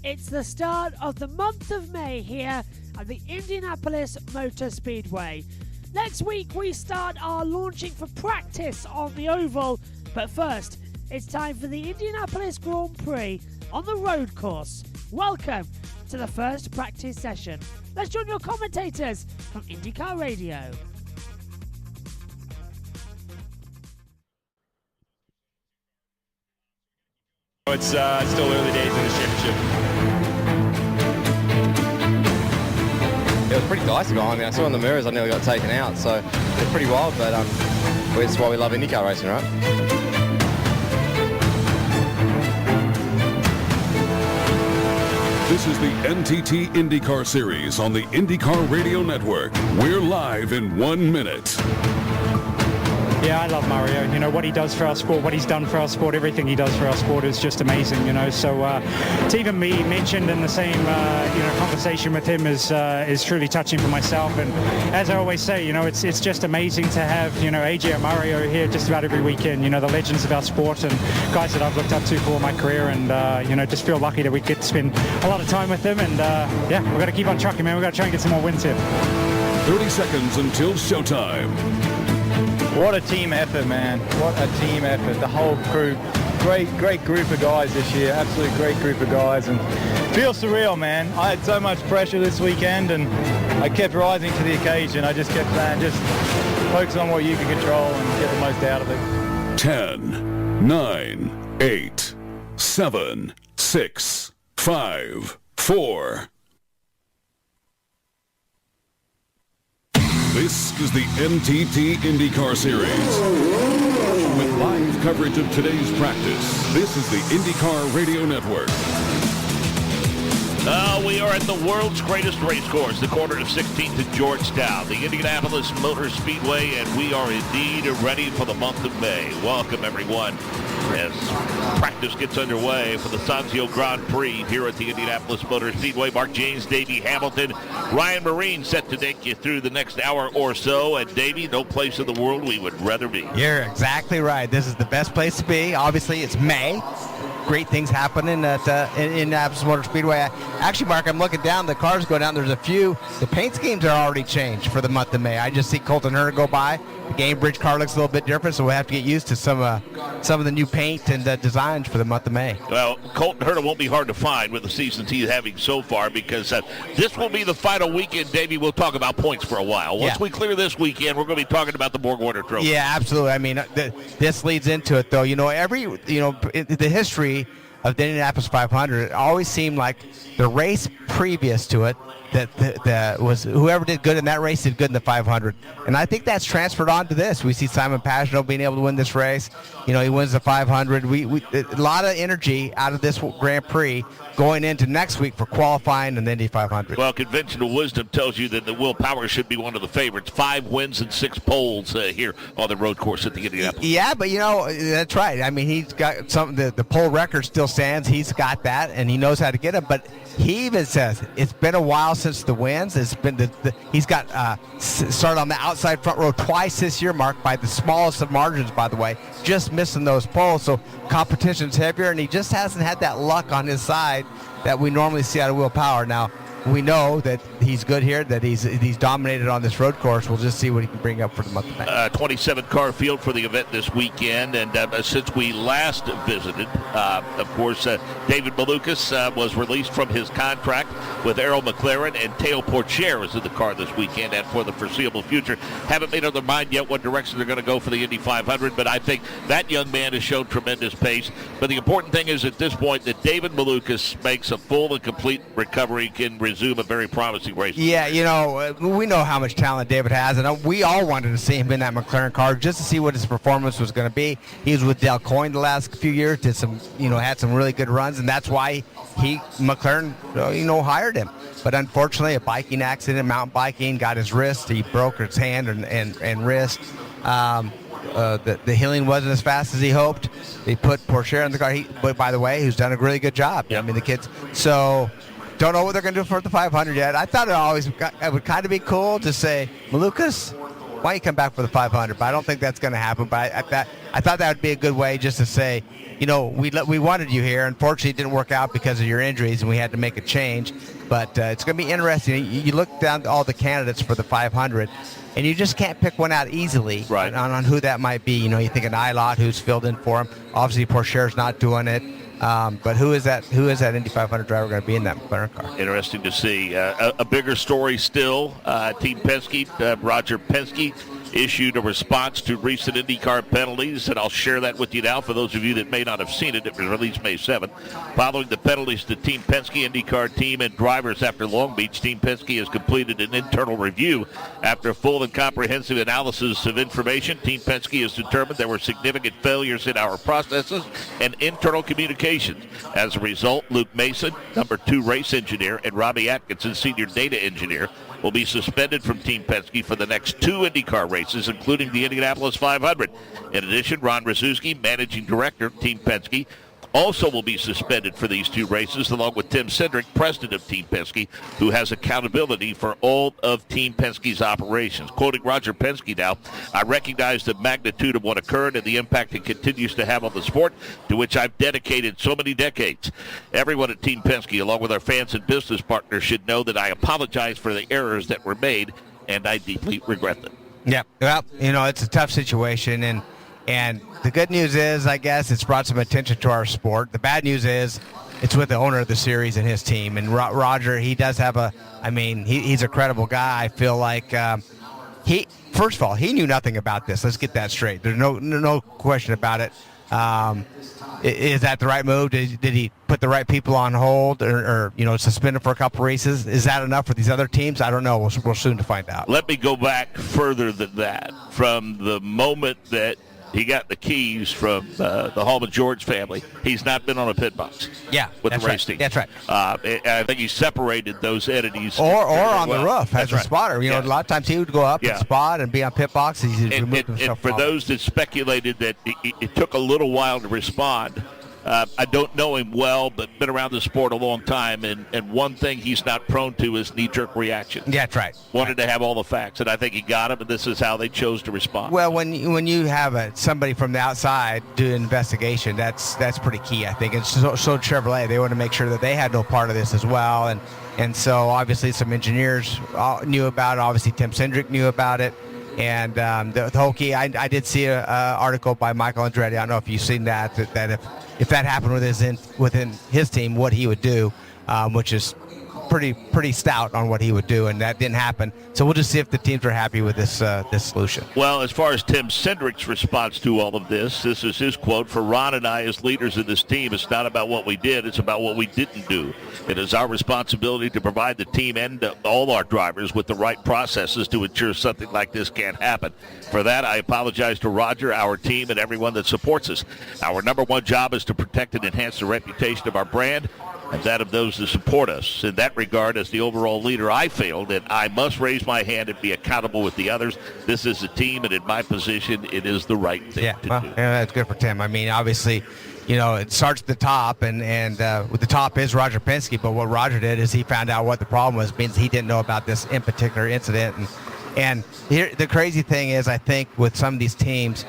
It's the start of the month of May here at the Indianapolis Motor Speedway. Next week we start our launching for practice on the oval, but first it's time for the Indianapolis Grand Prix on the road course. Welcome to the first practice session. Let's join your commentators from INDYCAR Radio. It's still early days in the championship. It was pretty dicey going. I mean, I saw in the mirrors I nearly got taken out, so it's pretty wild, but that's why we love IndyCar racing, right? This is the NTT IndyCar Series on the IndyCar Radio Network. We're live in 1 minute. Yeah, I love Mario. You know, what he does for our sport, what he's done for our sport, everything he does for our sport is just amazing, you know. So to even be mentioned in the same, conversation with him is truly touching for myself. And as I always say, you know, it's just amazing to have, you know, AJ and Mario here just about every weekend, you know, the legends of our sport and guys that I've looked up to for all my career. And, just feel lucky that we get to spend a lot of time with them. And, we've got to keep on trucking, man. We've got to try and get some more wins here. 30 seconds until showtime. What a team effort, man. What a team effort. The whole crew. Great group of guys this year. Absolute great group of guys. And feels surreal, man. I had so much pressure this weekend and I kept rising to the occasion. I just kept saying, just focus on what you can control and get the most out of it. 10, 9, 8, 7, 6, 5, 4. This is the NTT IndyCar Series. With live coverage of today's practice, this is the IndyCar Radio Network. We are at the world's greatest race course, the corner of 16th and Georgetown, the Indianapolis Motor Speedway, and we are indeed ready for the month of May. Welcome, everyone, as practice gets underway for the Sanzio Grand Prix here at the Indianapolis Motor Speedway. Mark James, Davey Hamilton, Ryan Marine set to take you through the next hour or so. And Davey, no place in the world we would rather be. You're exactly right. This is the best place to be. Obviously, it's May. Great things happening at Indianapolis Motor Speedway. Actually, Mark, I'm looking down. The cars go down. There's a few. The paint schemes are already changed for the month of May. I just see Colton Herter go by. The Gamebridge car looks a little bit different, so we'll have to get used to some of the new paint and designs for the month of May. Well, Colton Herter won't be hard to find with the seasons he's having so far because this will be the final weekend, Davey. We'll talk about points for a while. Once we clear this weekend, we're going to be talking about the Borg-Warner Trophy. Yeah, absolutely. I mean, this leads into it, though. You know, the history of the Indianapolis 500, it always seemed like the race previous to it, that was whoever did good in that race did good in the 500, and I think that's transferred on to this. We see Simon Pagenaud being able to win this race. You know, he wins the 500. We a lot of energy out of this Grand Prix going into next week for qualifying and the Indy 500. Well, conventional wisdom tells you that the Will Power should be one of the favorites. 5 wins and 6 poles here on the road course at the Indianapolis. Yeah, but you know, that's right. I mean, he's got something. The pole record still stands. He's got that, and he knows how to get it. But he even says it's been a while since the wins. It's been he's got started on the outside front row twice this year, Mark, by the smallest of margins, by the way, just missing those poles. So competition's heavier, and he just hasn't had that luck on his side that we normally see out of Will Power. Now, we know that he's good here, that he's dominated on this road course. We'll just see what he can bring up for the month of May. 27-car field for the event this weekend, and since we last visited, of course, David Malukas was released from his contract with Arrow McLaren, and Teo Porcher is in the car this weekend and for the foreseeable future. Haven't made up their mind yet what direction they're going to go for the Indy 500, but I think that young man has shown tremendous pace. But the important thing is at this point that David Malukas makes a full and complete recovery, can resume a very promising race. Yeah, you know, we know how much talent David has, and we all wanted to see him in that McLaren car just to see what his performance was going to be. He was with Dale Coyne the last few years, had some really good runs, and that's why McLaren hired him. But unfortunately, a biking accident, mountain biking, got his wrist. He broke his hand and wrist. The healing wasn't as fast as he hoped. They put Porcher in the car. But by the way, who's done a really good job. Yep. I mean, the kids. So don't know what they're going to do for the 500 yet. I thought it would kind of be cool to say, Malukas, why don't you come back for the 500? But I don't think that's going to happen. But I thought that would be a good way just to say, you know, we wanted you here. Unfortunately, it didn't work out because of your injuries, and we had to make a change. But it's going to be interesting. You look down all the candidates for the 500, and you just can't pick one out easily on who that might be. You know, you think an Ilott who's filled in for him. Obviously, Pourchaire's not doing it. But who is that Indy 500 driver going to be in that McLaren car? Interesting to see. A bigger story still. Team Penske, Roger Penske, issued a response to recent IndyCar penalties, and I'll share that with you now for those of you that may not have seen it. It was released May 7th. Following the penalties to Team Penske, IndyCar team, and drivers after Long Beach, Team Penske has completed an internal review. After full and comprehensive analysis of information, Team Penske has determined there were significant failures in our processes and internal communications. As a result, Luke Mason, number 2 race engineer, and Robbie Atkinson, senior data engineer, will be suspended from Team Penske for the next 2 IndyCar races, including the Indianapolis 500. In addition, Ron Rzuski, managing director of Team Penske, also will be suspended for these 2 races, along with Tim Cindric, president of Team Penske, who has accountability for all of Team Penske's operations. Quoting Roger Penske now, I recognize the magnitude of what occurred and the impact it continues to have on the sport, to which I've dedicated so many decades. Everyone at Team Penske, along with our fans and business partners, should know that I apologize for the errors that were made, and I deeply regret them. Yeah, well, you know, it's a tough situation, and the good news is, I guess, it's brought some attention to our sport. The bad news is it's with the owner of the series and his team. And Roger, he does have he's a credible guy. I feel like first of all, he knew nothing about this. Let's get that straight. There's no question about it. Is that the right move? Did he put the right people on hold or suspended for a couple races? Is that enough for these other teams? I don't know. We'll soon to find out. Let me go back further than that. From the moment that he got the keys from the Hallman George family, he's not been on a pit box. With the race team. That's right. I think he separated those entities. Or on the roof as a spotter. Yeah. A lot of times he would go up and spot and be on pit box. He's removed himself. And for those that speculated that it took a little while to respond, I don't know him well, but been around the sport a long time, and one thing he's not prone to is knee-jerk reaction. Yeah, that's right. Wanted to have all the facts, and I think he got them, and this is how they chose to respond. Well, when you have somebody from the outside do an investigation, that's pretty key, I think. And so Chevrolet, they want to make sure that they had no part of this as well, and so obviously some engineers knew about it. Obviously Tim Cindric knew about it. And the whole key, I did see an article by Michael Andretti. I don't know if you've seen that if that happened within his team, what he would do, which is pretty stout on what he would do, and that didn't happen. So we'll just see if the teams are happy with this solution. Well, as far as Tim Cindric's response to all of this is his quote: "For Ron and I as leaders of this team, it's not about what we did, it's about what we didn't do. It is our responsibility to provide the team and all our drivers with the right processes to ensure something like this can't happen. For that, I apologize to Roger, our team, and everyone that supports us. Our number one job is to protect and enhance the reputation of our brand and that of those that support us. In that regard, as the overall leader, I failed, and I must raise my hand and be accountable with the others. This is a team, and in my position, it is the right thing to do." Yeah, that's good for Tim. I mean, obviously, it starts at the top, and with the top is Roger Penske, but what Roger did is he found out what the problem was, means he didn't know about this in particular incident. And here, the crazy thing is, I think, with some of these teams,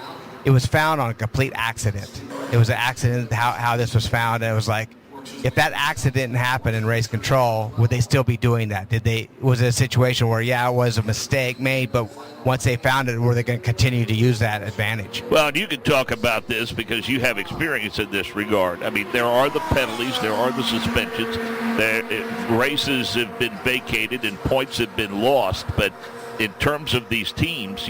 it was found on a complete accident. It was an accident how this was found, and it was like, if that accident didn't happen in race control, would they still be doing that? Was it a situation where, it was a mistake made, but once they found it, were they going to continue to use that advantage? Well, and you can talk about this because you have experience in this regard. I mean, there are the penalties, there are the suspensions, races have been vacated and points have been lost, but in terms of these teams,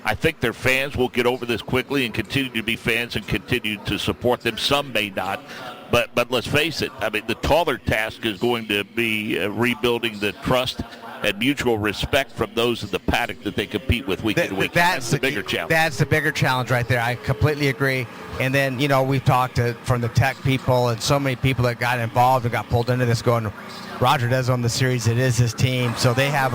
I think their fans will get over this quickly and continue to be fans and continue to support them. Some may not. But let's face it, I mean, the taller task is going to be rebuilding the trust and mutual respect from those in the paddock that they compete with week in week. That's the bigger challenge. That's the bigger challenge right there. I completely agree. And then, we've talked from the tech people and so many people that got involved and got pulled into this going, Roger does own the series. It is his team. So they have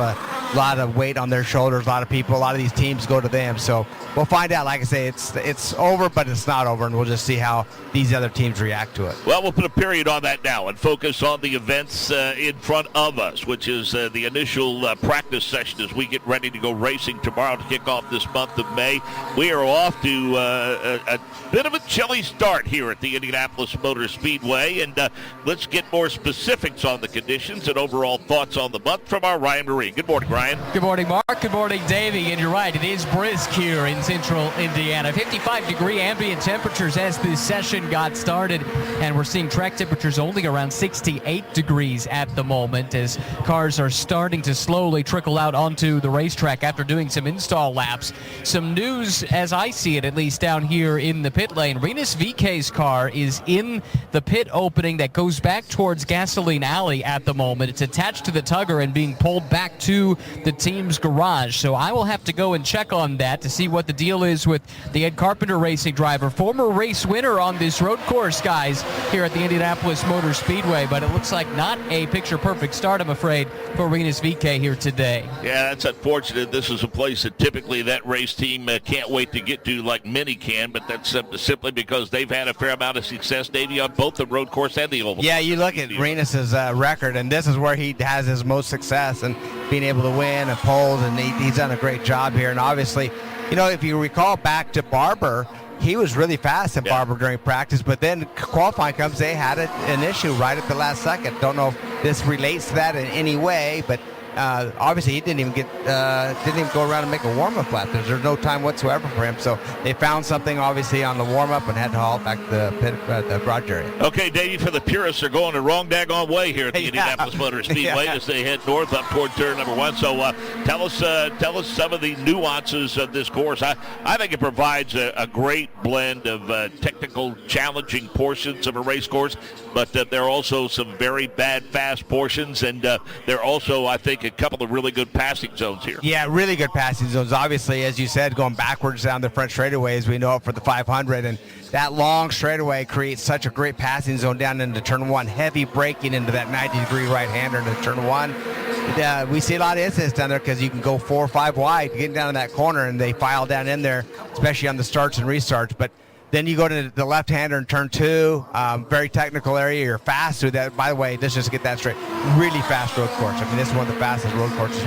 lot of weight on their shoulders. A lot of people, a lot of these teams go to them. So we'll find out. Like I say, it's over, but it's not over, and we'll just see how these other teams react to it. Well, we'll put a period on that now and focus on the events in front of us, which is the initial practice session as we get ready to go racing tomorrow to kick off this month of May. We are off to a bit of a chilly start here at the Indianapolis Motor Speedway, and let's get more specifics on the conditions and overall thoughts on the month from our Ryan Marine. Good morning, Ryan. Good morning, Mark. Good morning, Davey. And you're right, it is brisk here in central Indiana. 55-degree ambient temperatures as this session got started, and we're seeing track temperatures only around 68 degrees at the moment as cars are starting to slowly trickle out onto the racetrack after doing some install laps. Some news, as I see it, at least down here in the pit lane. Rinus VK's car is in the pit opening that goes back towards Gasoline Alley at the moment. It's attached to the tugger and being pulled back to the team's garage. So I will have to go and check on that to see what the deal is with the Ed Carpenter racing driver, former race winner on this road course, guys, here at the Indianapolis Motor Speedway. But it looks like not a picture-perfect start, I'm afraid, for Rinus VK here today. Yeah, that's unfortunate. This is a place that typically that race team can't wait to get to like many can, but that's simply because they've had a fair amount of success, Davey, on both the road course and the oval. Yeah, you look at Rinus's record, and this is where he has his most success and being able to win and poles, and he's done a great job here. And obviously, you know, if you recall back to Barber, he was really fast at Barber during practice, but then qualifying comes, they had an issue right at the last second. Don't know if this relates to that in any way, but obviously he didn't even go around and make a warm-up lap. There's no time whatsoever for him, so they found something obviously on the warm-up and had to haul back the pit, the garage area. Okay, Davey, for the purists, they're going the wrong daggone way here at the Indianapolis Motor Speedway as they head north up toward turn number 1. So tell us some of the nuances of this course. I think it provides a great blend of technical, challenging portions of a race course, but there are also some very bad, fast portions, and there are also, I think, a couple of really good passing zones here. Yeah, really good passing zones. Obviously, as you said, going backwards down the front straightaway as we know it for the 500, and that long straightaway creates such a great passing zone down into turn 1. Heavy braking into that 90-degree right-hander into turn 1. We see a lot of incidents down there because you can go 4 or 5 wide getting down in that corner, and they file down in there, especially on the starts and restarts. But then you go to the left-hander in turn 2, very technical area. You're fast through that. By the way, let's just get that straight. Really fast road course. I mean, this is one of the fastest road courses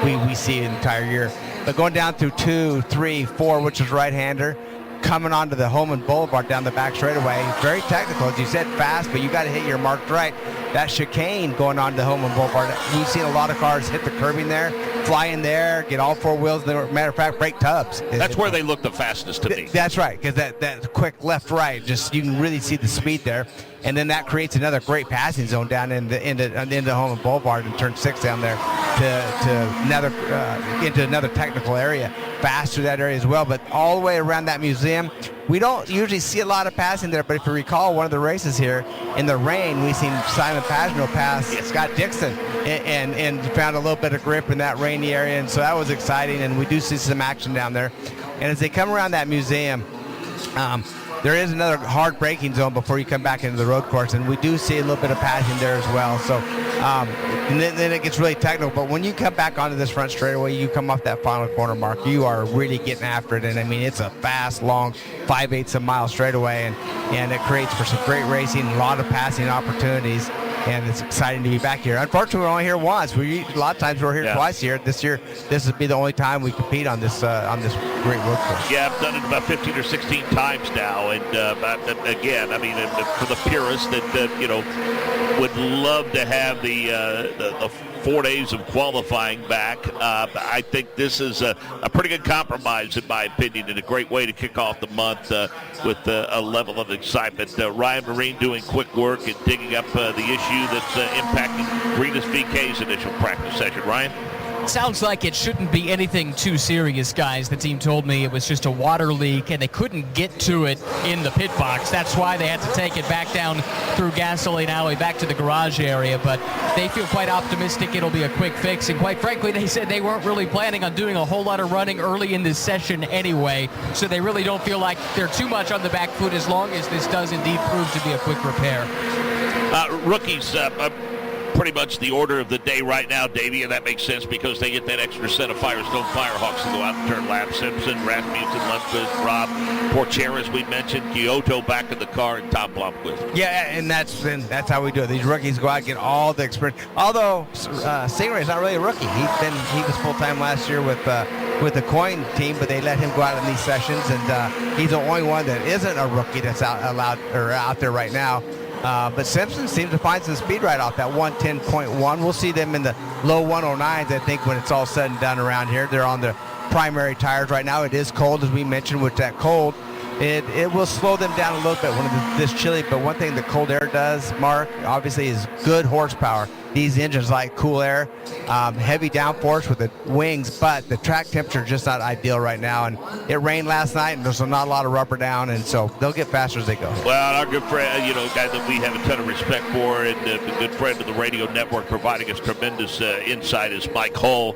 we see in the entire year. But going down through 2, 3, 4, which is right-hander, coming onto the Holman Boulevard down the back straightaway, very technical. As you said, fast, but you got to hit your marked right. That chicane going on to Holman Boulevard, you've seen a lot of cars hit the curbing there, fly in there, get all 4 wheels. Matter of fact, break tubs. That's where they look the fastest to me. That's right, because that quick left-right, just you can really see the speed there. And then that creates another great passing zone down into Holman Boulevard and turn 6 down there into another technical area. Fast through that area as well, but all the way around that museum, we don't usually see a lot of passing there, but if you recall one of the races here, in the rain, we seen Simon Pagano pass Scott Dixon and found a little bit of grip in that rainy area, and so that was exciting, and we do see some action down there. And as they come around that museum, there is another hard braking zone before you come back into the road course, and we do see a little bit of passing there as well. So and then it gets really technical. But when you come back onto this front straightaway, you come off that final corner mark, you are really getting after it. And I mean, it's a fast, long 5/8 of a mile straightaway, and it creates for some great racing, a lot of passing opportunities. And it's exciting to be back here. Unfortunately, we're only here once. A lot of times we're here twice here. This year, this would be the only time we compete on this great road course. Yeah, I've done it about 15 or 16 times now. And again, I mean, for the purists that would love to have the 4 days of qualifying back, I think this is a pretty good compromise, in my opinion, and a great way to kick off the month with a level of excitement. Ryan Marine doing quick work and digging up the issue that's impacting Rinus VK's initial practice session. Ryan? Sounds like it shouldn't be anything too serious, guys. The team told me it was just a water leak, and they couldn't get to it in the pit box. That's why they had to take it back down through Gasoline Alley, back to the garage area. But they feel quite optimistic it'll be a quick fix. And quite frankly, they said they weren't really planning on doing a whole lot of running early in this session anyway. So they really don't feel like they're too much on the back foot as long as this does indeed prove to be a quick repair. Rookies, pretty much the order of the day right now, Davey, and that makes sense because they get that extra set of Firestone Firehawks to go out and turn laps. Simpson, Rasmussen, Lundqvist, Rob, Porcher, as we mentioned, Kyoto back in the car, and Tom Blomqvist. Yeah, and that's how we do it. These rookies go out and get all the experience. Although Stingray's not really a rookie. He was full-time last year with the Coin team, but they let him go out in these sessions, and he's the only one that isn't a rookie that's out there right now. But Simpson seems to find some speed right off that 110.1. We'll see them in the low 109s, I think, when it's all said and done around here. They're on the primary tires right now. It is cold, as we mentioned. With that cold, it will slow them down a little bit when it's this chilly. But one thing the cold air does, Mark, obviously, is good horsepower. These engines like cool air, heavy downforce with the wings, but the track temperature is just not ideal right now. And it rained last night, and there's not a lot of rubber down, and so they'll get faster as they go. Well, our good friend, guy that we have a ton of respect for, and a good friend of the radio network, providing us tremendous insight, is Mike Hull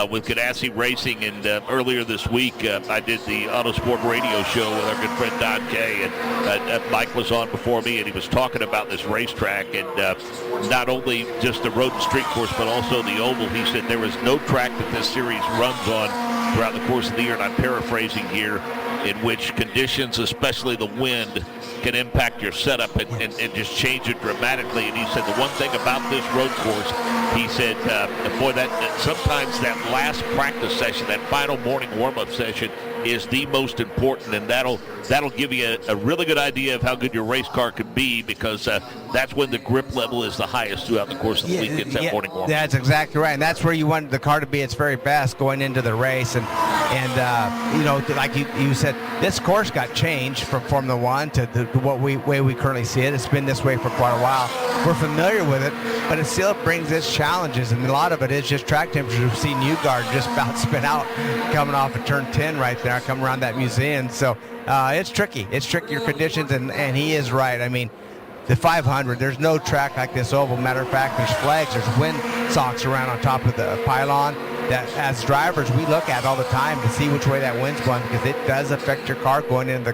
with Ganassi Racing. And earlier this week, I did the Autosport radio show with our good friend Don Kay, and Mike was on before me, and he was talking about this racetrack, and not only just the road and street course, but also the oval. He said there is no track that this series runs on throughout the course of the year, and I'm paraphrasing here, in which conditions, especially the wind, can impact your setup and just change it dramatically. And he said the one thing about this road course, he said, boy, that sometimes that last practice session, that final morning warm-up session, is the most important, and that'll give you a really good idea of how good your race car could be, because that's when the grip level is the highest throughout the course of the week. It's that morning warm-up. That's exactly right, and that's where you want the car to be its very best going into the race. And like you said, this course got changed from Formula One to the way we currently see it. It's been this way for quite a while. We're familiar with it, but it still brings its challenges, and a lot of it is just track temperature. We've seen Newgard just about spin out coming off of turn 10 right there, coming around that museum. So it's tricky. It's trickier conditions, and he is right. I mean, the 500, there's no track like this oval. Matter of fact, there's flags, there's wind socks around on top of the pylon that as drivers we look at all the time to see which way that wind's going, because it does affect your car going into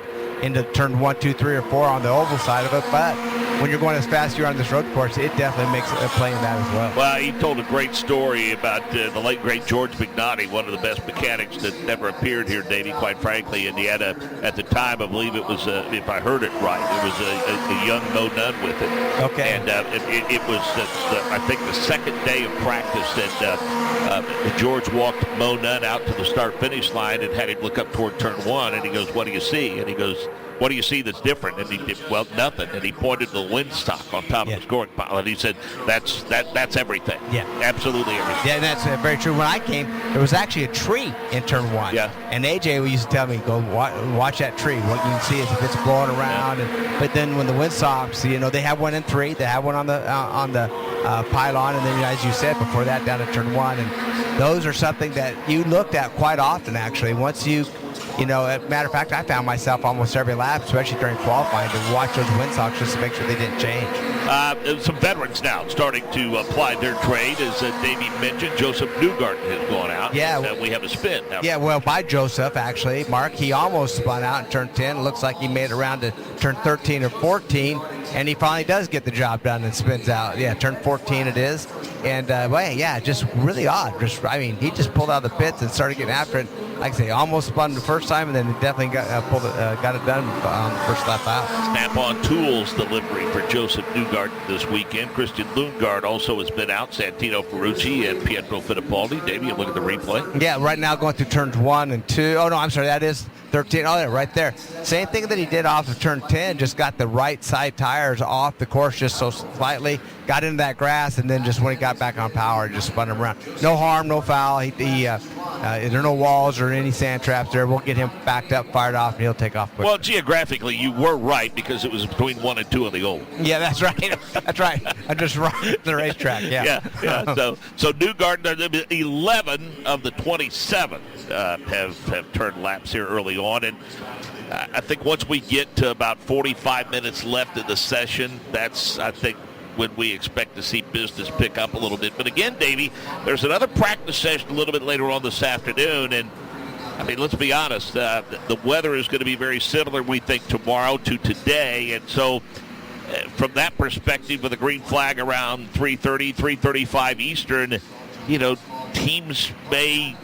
turn 1, 2, 3, or 4 on the oval side of it. But when you're going as fast as you are on this road course, it definitely makes a play in that as well. Well, he told a great story about the late, great George McNaughty, one of the best mechanics that never appeared here, Davey, quite frankly. And he had at the time, I believe it was, if I heard it right, it was a young Mo Nunn with it. Okay. And it was, I think, the second day of practice that George walked Mo Nunn out to the start-finish line and had him look up toward turn 1, and he goes, "What do you see?" And he goes, "What do you see that's different?" And he did, "Well, nothing." And he pointed to the windstock on top of the scoring pile, and he said, "That's everything." Yeah, absolutely everything. Yeah, that's very true. When I came, there was actually a tree in turn 1. Yeah. And AJ used to tell me, "Go watch that tree. What you can see is if it's blowing around." Yeah. But then when the windstocks, they have one in 3. They have one on the pylon, and then as you said before that, down at turn 1, and those are something that you looked at quite often. Actually, once you. Matter of fact, I found myself almost every lap, especially during qualifying, to watch those windsocks just to make sure they didn't change. Some veterans now starting to apply their trade. As Davey mentioned, Joseph Newgarden has gone out. Yeah. We have a spin now. Yeah, well, by Joseph, actually. Mark, he almost spun out in turn 10. It looks like he made it around to turn 13 or 14, and he finally does get the job done and spins out. Yeah, turn 14 it is. And, just really odd. He just pulled out of the pits and started getting after it. Like I say, almost spun the first time, and then definitely got it done on the first lap out. Snap-on Tools delivery for Joseph Newgarden this weekend. Christian Lundgaard also has been out. Santino Ferrucci and Pietro Fittipaldi. Davey, you look at the replay. Yeah, right now going through turns 1 and 2. Oh, no, I'm sorry, that is 13. Oh, yeah, right there. Same thing that he did off of turn 10, just got the right side tires off the course just so slightly, got into that grass, and then just when he got back on power, just spun him around. No harm, no foul. There are no walls or any sand traps there. We'll get him backed up, fired off, and he'll take off quick. Well, geographically, you were right because it was between 1 and 2 on the oval. Yeah, that's right. That's right. I just run the racetrack. Yeah. So Newgarden, 11 of the 27 have turned laps here early on, and I think once we get to about 45 minutes left in the session, that's, I think, when we expect to see business pick up a little bit. But again, Davey, there's another practice session a little bit later on this afternoon, and let's be honest, the weather is going to be very similar, we think, tomorrow to today, and so from that perspective, with a green flag around 3:30, 3:35 Eastern, teams may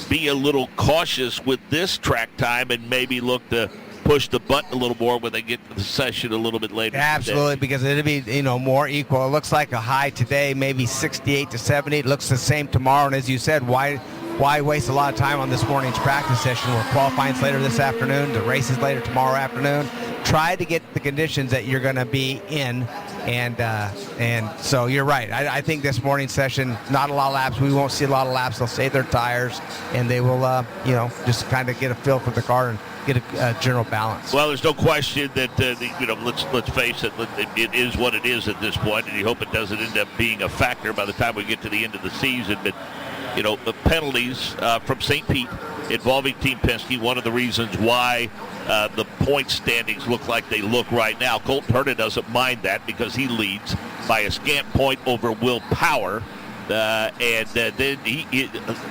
be a little cautious with this track time and maybe look to push the button a little more when they get to the session a little bit later. Absolutely, because it'll be more equal. It looks like a high today, maybe 68 to 70. It looks the same tomorrow. And as you said, why waste a lot of time on this morning's practice session where qualifying's later this afternoon, the race is later tomorrow afternoon? Try to get the conditions that you're going to be in, and so you're right. I think this morning's session, not a lot of laps. We won't see a lot of laps. They'll save their tires, and they will, just kind of get a feel for the car and get a general balance. Well, there's no question that let's face it, it is what it is at this point, and you hope it doesn't end up being a factor by the time we get to the end of the season. But the penalties from St. Pete involving Team Penske, one of the reasons why the point standings look like they look right now. Colton Herta doesn't mind that because he leads by a scant point over Will Power. Then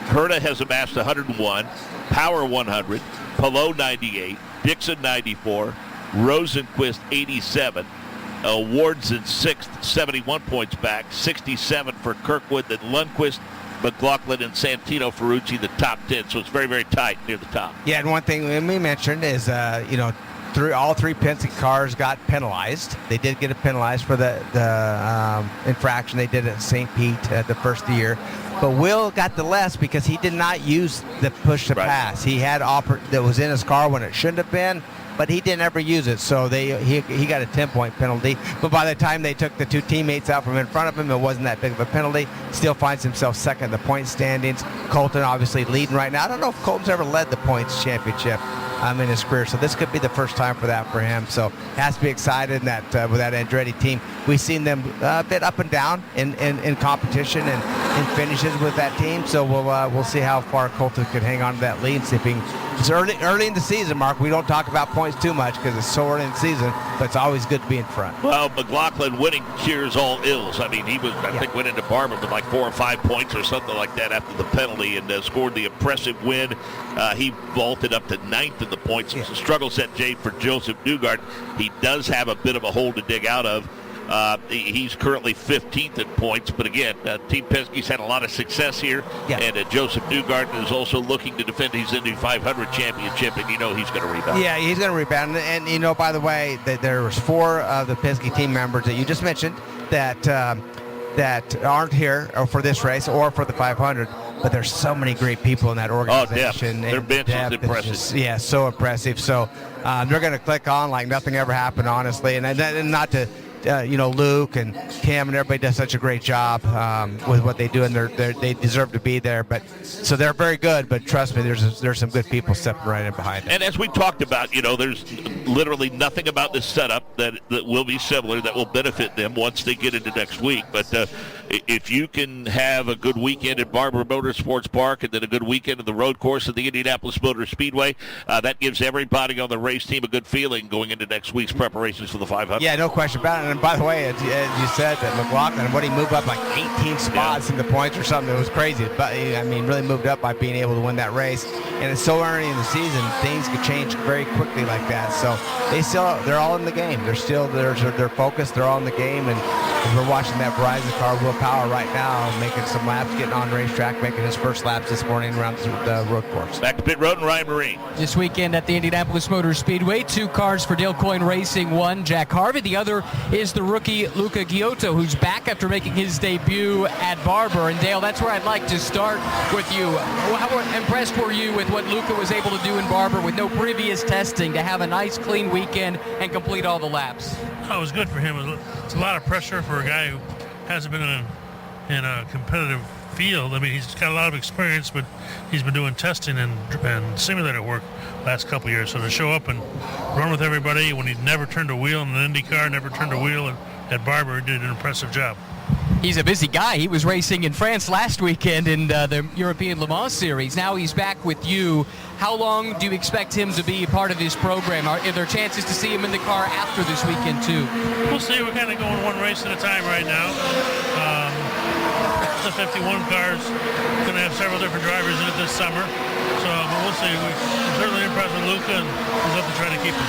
Herta has amassed 101, Power 100, Palou 98, Dixon 94, Rosenquist 87, Ward's in 6th, 71 points back, 67 for Kirkwood, then Lundquist, McLaughlin, and Santino Ferrucci, the top 10. So it's very, very tight near the top. Yeah, and one thing we mentioned is, all three Penske cars got penalized. They did get penalized for the infraction they did at St. Pete the first year. But Will got the less because he did not use the push to pass. He had that was in his car when it shouldn't have been, but he didn't ever use it. So he got a 10-point penalty. But by the time they took the two teammates out from in front of him, it wasn't that big of a penalty. Still finds himself second in the point standings. Colton obviously leading right now. I don't know if Colton's ever led the points championship in his career, so this could be the first time for that for him. So has to be excited that with that Andretti team. We've seen them a bit up and down in competition and finishes with that team. So we'll see how far Colton could hang on to that lead. See if he can. It's early in the season, Mark. We don't talk about points too much because it's so early in the season, but it's always good to be in front. Well, McLaughlin winning cures all ills. I mean, he was, I think, went into Barber with like 4 or 5 points or something like that after the penalty and scored the impressive win. He vaulted up to 9th in the points. It was a struggle set, Jay, for Joseph Newgard. He does have a bit of a hole to dig out of. He's currently 15th in points, but again, Team Penske's had a lot of success here, and Joseph Newgarden is also looking to defend his Indy 500 championship, and he's going to rebound. Yeah, he's going to rebound, and by the way, there was 4 of the Penske team members that you just mentioned that aren't here for this race or for the 500. But there's so many great people in that organization. Oh, their bench is impressive. So impressive. So they're going to click on like nothing ever happened, honestly. And not to, Luke and Cam and everybody does such a great job with what they do, and they deserve to be there. But so they're very good. But trust me, there's some good people stepping right in behind them. And as we talked about, there's literally nothing about this setup that will be similar that will benefit them once they get into next week. But if you can have a good weekend at Barber Motorsports Park and then a good weekend at the road course at the Indianapolis Motor Speedway, that gives everybody on the race team a good feeling going into next week's preparations for the 500. Yeah, no question about it. And by the way, as you said, that McLaughlin, he moved up like 18 spots in the points or something. It was crazy. But really moved up by being able to win that race. And it's so early in the season, things could change very quickly like that. So they're all in the game. They're focused. They're all in the game. And we're watching that Verizon car, Will Power, right now, making some laps, getting on racetrack, making his first laps this morning around the road course. Back to pit road and Ryan Marine. This weekend at the Indianapolis Motor Speedway, 2 cars for Dale Coyne Racing. One, Jack Harvey. The other is the rookie Luca Giotto, who's back after making his debut at Barber. And Dale, that's where I'd like to start with you. How impressed were you with what Luca was able to do in Barber with no previous testing to have a nice, clean weekend and complete all the laps? Oh, it was good for him. It's a lot of pressure for a guy who hasn't been in a competitive field. I mean, he's got a lot of experience, but he's been doing testing and simulator work last couple of years. So to show up and run with everybody when he never turned a wheel in an IndyCar, never turned a wheel at Barber, he did an impressive job. He's a busy guy. He was racing in France last weekend in the European Le Mans Series. Now he's back with you. How long do you expect him to be part of this program? Are there chances to see him in the car after this weekend, too? We'll see. We're kind of going one race at a time right now. The 51 car is going to have several different drivers in it this summer. So but we'll see. We're certainly impressed with Luca, and we'll have to try to keep him.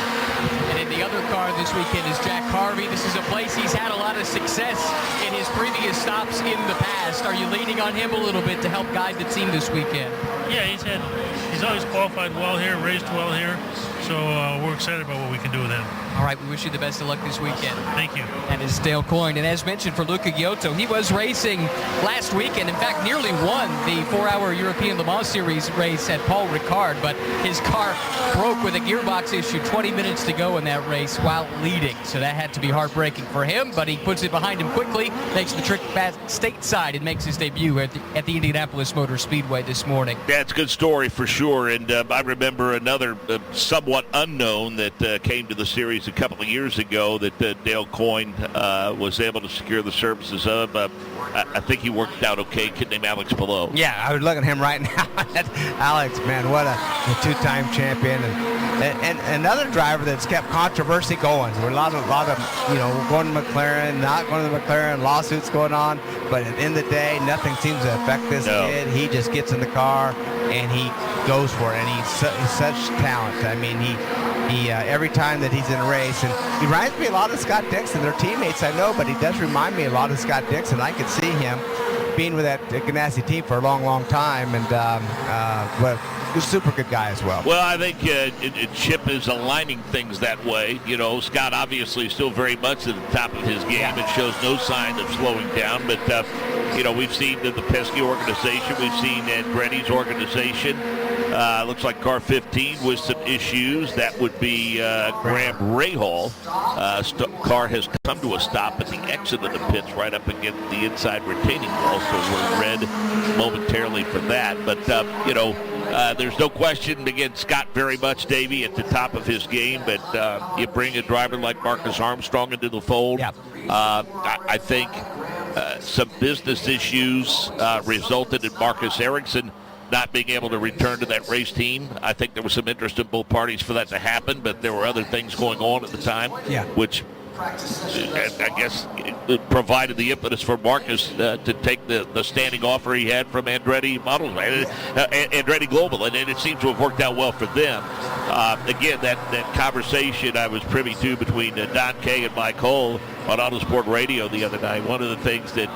And in the other car this weekend is Jack Harvey. This is a place he's had a lot of success in his previous stops in the past. Are you leaning on him a little bit to help guide the team this weekend? Yeah, he's always qualified well here, raced well here. So we're excited about what we can do with him. All right, we wish you the best of luck this weekend. Thank you. And it's Dale Coyne. And as mentioned for Luca Giotto, he was racing last weekend. In fact, nearly won the 4-hour European Le Mans Series race at Paul Ricard, but his car broke with a gearbox issue 20 minutes to go in that race while leading. So that had to be heartbreaking for him, but he puts it behind him quickly, makes the trip back stateside, and makes his debut at the Indianapolis Motor Speedway this morning. Yeah, it's a good story for sure. And I remember another somewhat unknown that came to the series a couple of years ago that Dale Coyne was able to secure the services of. I think he worked out okay. Kid named Alex Below. Yeah, I would look at him right now. Alex, man, what a two-time champion, and another driver that's kept controversy going. There were a lot of going to McLaren, not going to McLaren, lawsuits going on. But at the end of the day, nothing seems to affect this kid. He just gets in the car and he goes for it, and he's such talent. I mean, he every time that he's in a race, and he reminds me a lot of Scott Dixon. They're teammates, I know, but he does remind me a lot of Scott Dixon. I could see him being with that Ganassi team for a long, long time, and but he's a super good guy as well. Well, I think Chip is aligning things that way. You know, Scott obviously still very much at the top of his game and shows no sign of slowing down. But, we've seen the Pesky organization. We've seen Andretti's organization. Looks like car 15 with some issues. That would be Graham Rahal. Car has come to a stop at the exit of the pits right up against the inside retaining wall. So we're red momentarily for that. But, there's no question, again, Scott very much, Davey, at the top of his game, but you bring a driver like Marcus Armstrong into the fold. Yeah. I think some business issues resulted in Marcus Ericsson not being able to return to that race team. I think there was some interest in both parties for that to happen, but there were other things going on at the time, which I guess it provided the impetus for Marcus to take the standing offer he had from Andretti Models, Andretti Global, and it seems to have worked out well for them. Again, that conversation I was privy to between Don Kay and Mike Hull on Autosport Radio the other night. One of the things that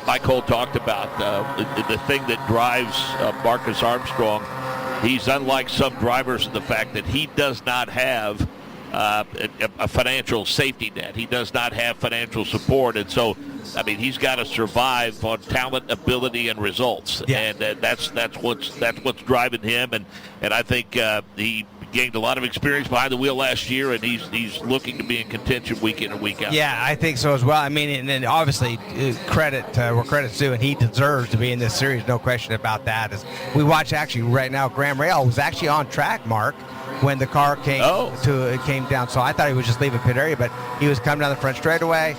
Mike Hull talked about, the thing that drives Marcus Armstrong, he's unlike some drivers in the fact that he does not have a financial safety net. He does not have financial support, and so I mean he's got to survive on talent, ability, and results. And that's what's driving him. And I think he gained a lot of experience behind the wheel last year, and he's looking to be in contention week in and week out. Yeah, I think so as well. I mean, and then obviously credit where credit's due, and he deserves to be in this series, no question about that. As we watch actually right now, Graham Rahal was actually on track, Mark, when the car came down. So I thought he was just leaving pit area, but he was coming down the front straightaway.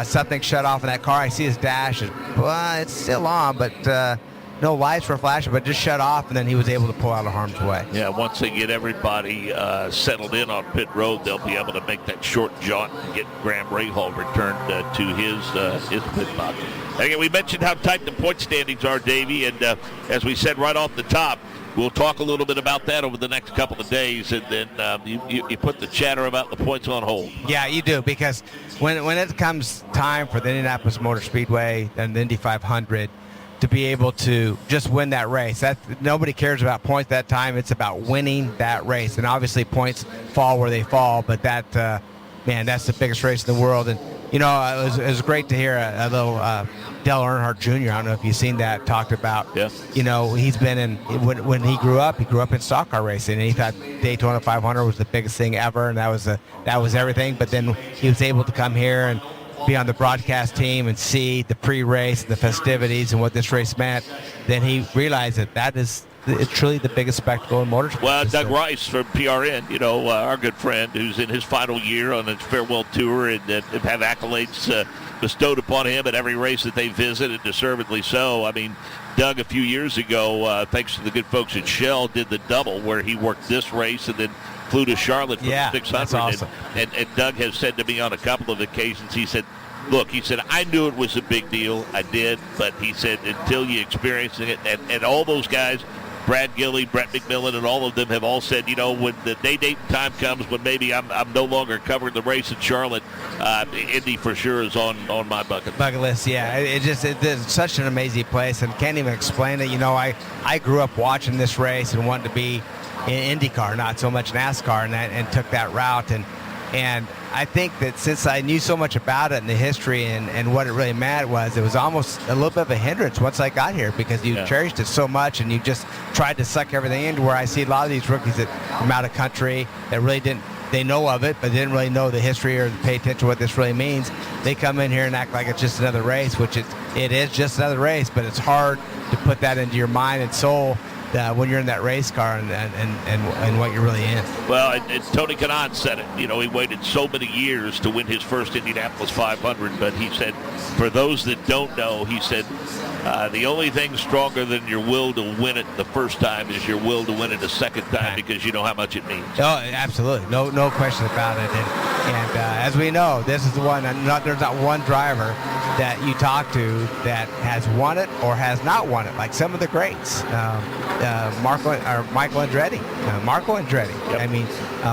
Something shut off in that car. I see his dash. It's still on, but no lights were flashing, but just shut off, and then he was able to pull out of harm's way. Yeah, once they get everybody settled in on pit road, they'll be able to make that short jaunt and get Graham Rahal returned to his pit box. Again, we mentioned how tight the point standings are, Davey, and as we said right off the top, we'll talk a little bit about that over the next couple of days, and then you put the chatter about the points on hold. Yeah, you do, because when it comes time for the Indianapolis Motor Speedway and the Indy 500 to be able to just win that race, that nobody cares about points that time. It's about winning that race, and obviously points fall where they fall. But that, that's the biggest race in the world. And it was great to hear a little Dale Earnhardt Jr. I don't know if you've seen that talked about. Yeah. He's been in when he grew up in stock car racing, and he thought Daytona 500 was the biggest thing ever, and that was everything. But then he was able to come here and be on the broadcast team and see the pre-race, the festivities, and what this race meant. Then he realized that is truly the biggest spectacle in motorsport. Well, Doug Rice from PRN, our good friend, who's in his final year on his farewell tour, and have accolades bestowed upon him at every race that they visit, and deservedly so. I mean, Doug, a few years ago, thanks to the good folks at Shell, did the double where he worked this race and then flew to Charlotte for the 600. That's awesome. And Doug has said to me on a couple of occasions, he said, I knew it was a big deal. I did. But he said, until you experiencing it, and all those guys, Brad Gilley, Brett McMillan, and all of them have all said, when the date time comes when maybe I'm no longer covering the race in Charlotte, Indy for sure is on my bucket list. Yeah, it's such an amazing place, and can't even explain it. I grew up watching this race and wanted to be in INDYCAR, not so much NASCAR, and took that route. And I think that since I knew so much about it and the history and what it really meant it was almost a little bit of a hindrance once I got here, because you cherished it so much and you just tried to suck everything in, to where I see a lot of these rookies that from out of country that really they know of it, but didn't really know the history or pay attention to what this really means. They come in here and act like it's just another race, which it is just another race, but it's hard to put that into your mind and soul when you're in that race car and what you're really in. Well, and Tony Kanaan said it. He waited so many years to win his first Indianapolis 500, but he said, for those that don't know, he said, the only thing stronger than your will to win it the first time is your will to win it a second time, because you know how much it means. Oh, absolutely. No question about it. And as we know, this is the one, there's not one driver that you talk to that has won it or has not won it, like some of the greats. Michael Andretti. Yep. I mean,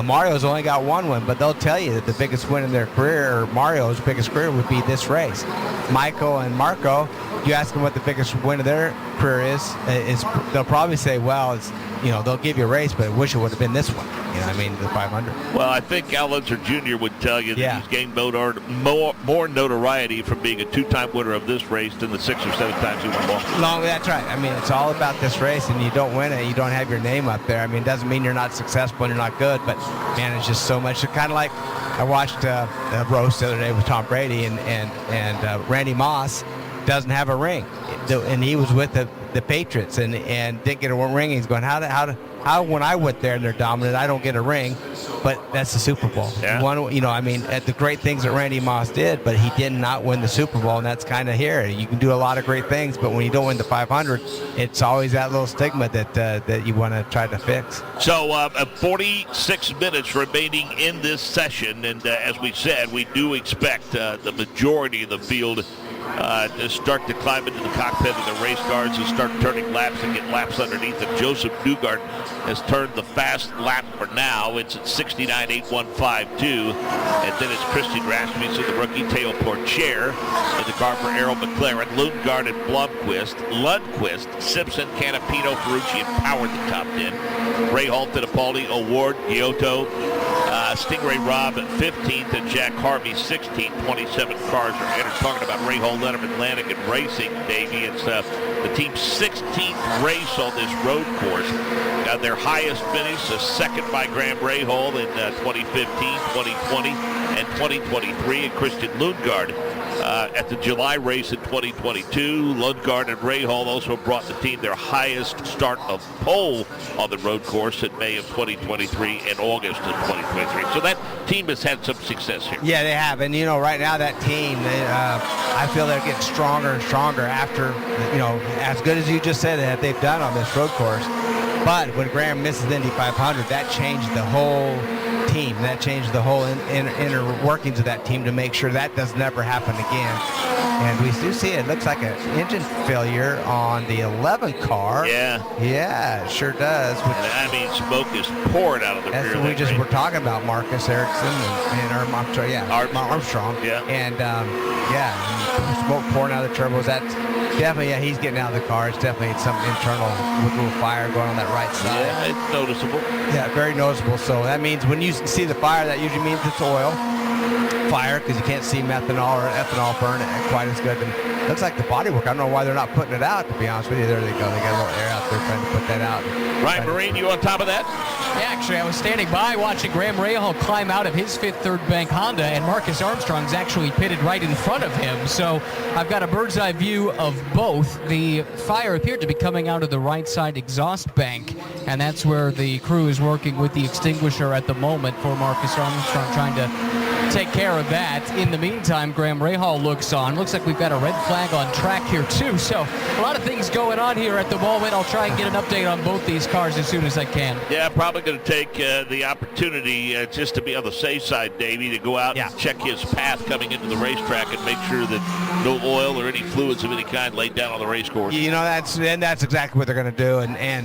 Mario's only got one win, but they'll tell you that the biggest win in their career, or Mario's biggest career, would be this race. Michael and Marco, you ask them what the biggest win of their career is they'll probably say, well, it's, they'll give you a race, but I wish it would have been this one. The 500. Well, I think Al Unser Jr. would tell you that he's gained more notoriety from being a two-time winner of this race than the 6 or 7 times he won Boston. No, that's right. I mean, it's all about this race, and you don't win it, you don't have your name up there. I mean, it doesn't mean you're not successful and you're not good, but, man, it's just so much. It's kind of like I watched a roast the other day with Tom Brady, and Randy Moss doesn't have a ring, and he was with the Patriots and didn't get a ring. He's going, how when I went there and they're dominant, I don't get a ring, but that's the Super Bowl. Yeah. At the great things that Randy Moss did, but he did not win the Super Bowl, and that's kind of here. You can do a lot of great things, but when you don't win the 500, it's always that little stigma that you want to try to fix. So 46 minutes remaining in this session, and as we said, we do expect the majority of the field to start to climb into the cockpit of the race cars and start turning laps and get laps underneath them. Joseph Newgard has turned the fast lap for now. It's at 69.8152. And then it's Christian Rasmussen, the rookie, Teo Porcher in the car for Errol McLaren, Lundgaard and Blomqvist, Lundqvist, Simpson, Canapino, Ferrucci, and Power the top 10. Ray Hall, Fittipaldi, Award, Giotto, Stingray Robb at 15th, and Jack Harvey 16th. 27 cars are entered. Talking about Ray Hall, Letterman, Lanigan Racing, Davey. It's the team's 16th race on this road course. Their highest finish, a second by Graham Rahal in 2015, 2020, and 2023. And Christian Lundgaard at the July race in 2022. Lundgaard and Rahal also brought the team their highest start of pole on the road course in May of 2023 and August of 2023. So that team has had some success here. Yeah, they have. And, right now that team, I feel they're getting stronger and stronger after, as good as you just said that they've done on this road course. But when Graham misses the Indy 500, that changed the whole team. That changed the whole inner workings of that team to make sure that does never happen again. And we do see it looks like an engine failure on the 11 car. Yeah. Yeah, it sure does. Smoke is pouring out of the rear. That's what we just were talking about, Marcus Ericsson and Armstrong. Yeah. And, smoke pouring out of the turbos. That's definitely, he's getting out of the car. It's definitely some internal little fire going on that right side. Yeah, it's noticeable. Yeah, very noticeable. So that means when you see the fire, that usually means it's oil fire, because you can't see methanol or ethanol burn quite as good. And it looks like the bodywork, I don't know why they're not putting it out, to be honest with you. There they go. They got a little air out there trying to put that out. Ryan Marine, you on top of that? Yeah, actually, I was standing by watching Graham Rahal climb out of his fifth third bank Honda, and Marcus Armstrong's actually pitted right in front of him. So I've got a bird's eye view of both. The fire appeared to be coming out of the right side exhaust bank, and that's where the crew is working with the extinguisher at the moment for Marcus Armstrong, trying to take care of that. In the meantime, Graham Rahal looks on. Looks like we've got a red flag on track here too. So a lot of things going on here at the moment. I'll try and get an update on both these cars as soon as I can. Yeah, probably going to take the opportunity just to be on the safe side, Davey, to go out and check his path coming into the racetrack and make sure that no oil or any fluids of any kind laid down on the race course. You know, that's exactly what they're going to do.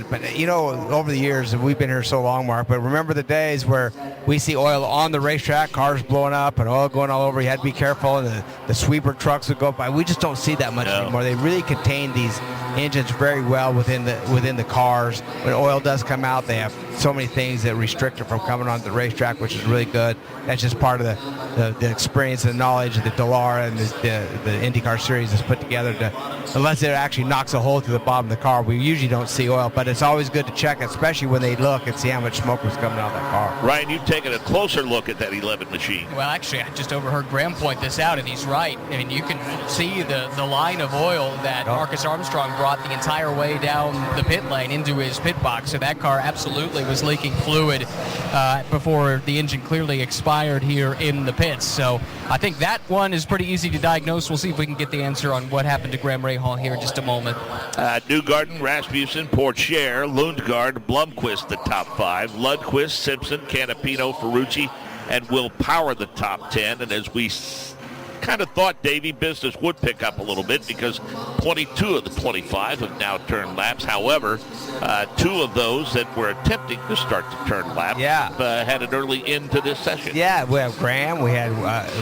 But you know, over the years, and we've been here so long, Mark, but remember the days where we see oil on the racetrack, cars blowing up and oil going all over. You had to be careful, and the sweeper trucks would go by. We just don't see that much anymore. They really contain these engines very well within the cars. When oil does come out, they have so many things that restrict it from coming onto the racetrack, which is really good. That's just part of the experience and knowledge that the Dallara and the IndyCar series has put together unless it actually knocks a hole through the bottom of the car, we usually don't see oil, but it's always good to check, especially when they look and see how much smoke was coming out of that car. Ryan, you've taken a closer look at that 11 machine. Well, actually, I just overheard Graham point this out, and he's right. I mean, you can see the line of oil that Marcus Armstrong brought the entire way down the pit lane into his pit box. So that car absolutely was leaking fluid before the engine clearly expired here in the pits. So I think that one is pretty easy to diagnose. We'll see if we can get the answer on what happened to Graham Rahal here in just a moment. Newgarden, Rasmussen, Pourchaire, Lundgaard, Blomqvist, the top 5. Lundqvist, Simpson, Canapino, Ferrucci, and Will Power, the top 10. And as we kind of thought, Davey, business would pick up a little bit because 22 of the 25 have now turned laps. However, 2 of those that were attempting to start to turn laps had an early end to this session. Yeah, we have Graham. We had,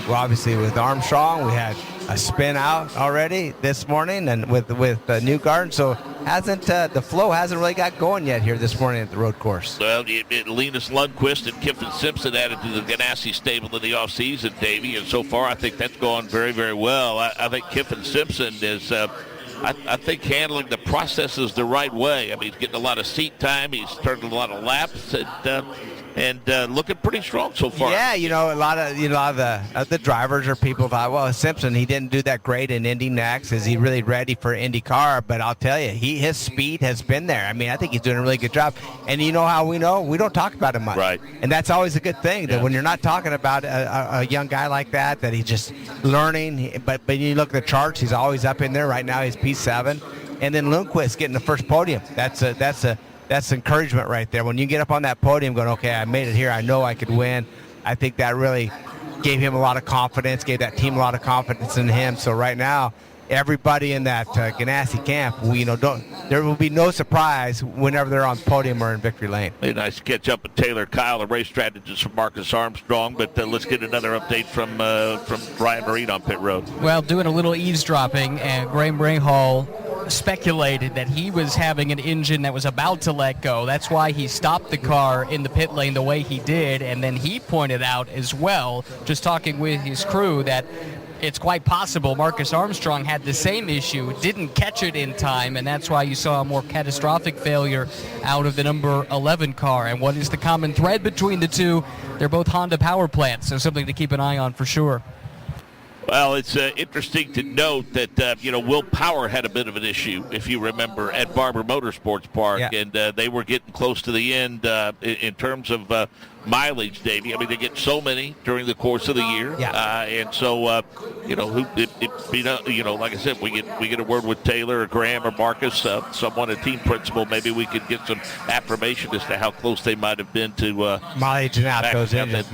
obviously, with Armstrong, we had a spin out already this morning, and with Newgarden. So the flow hasn't really got going yet here this morning at the road course. Well, Linus Lundqvist and Kiffin Simpson added to the Ganassi stable in the offseason, Davey, and so far I think that's gone very, very well. I think Kiffin Simpson is, I think, handling the processes the right way. I mean, he's getting a lot of seat time. He's turning a lot of laps, and looking pretty strong so far. Yeah, a lot of the drivers or people thought, well, Simpson, he didn't do that great in Indy next. Is he really ready for IndyCar? But I'll tell you, his speed has been there. I mean, I think he's doing a really good job. And you know how we know? We don't talk about him much. Right. And that's always a good thing, that when you're not talking about a young guy like that he's just learning. But you look at the charts, he's always up in there. Right now he's P7. And then Lundqvist getting the first podium. That's encouragement right there. When you get up on that podium going, okay, I made it here, I know I could win, I think that really gave him a lot of confidence, gave that team a lot of confidence in him. So right now, everybody in that Ganassi camp, there will be no surprise whenever they're on the podium or in victory lane. Hey, nice to catch up with Taylor Kyle, the race strategist from Marcus Armstrong, but let's get another update from Ryan Marine on pit road. Well, doing a little eavesdropping, and Graham Rahal speculated that he was having an engine that was about to let go. That's why he stopped the car in the pit lane the way he did, and then he pointed out as well, just talking with his crew, that it's quite possible Marcus Armstrong had the same issue, didn't catch it in time, and that's why you saw a more catastrophic failure out of the number 11 car. And what is the common thread between the two? They're both Honda power plants, so something to keep an eye on for sure. Well, it's interesting to note that, Will Power had a bit of an issue, if you remember, at Barber Motorsports Park, and they were getting close to the end in terms of mileage, Davey. I mean, they get so many during the course of the year, and so like I said, we get a word with Taylor or Graham or Marcus, someone, a team principal. Maybe we could get some affirmation as to how close they might have been to mileage out those engines.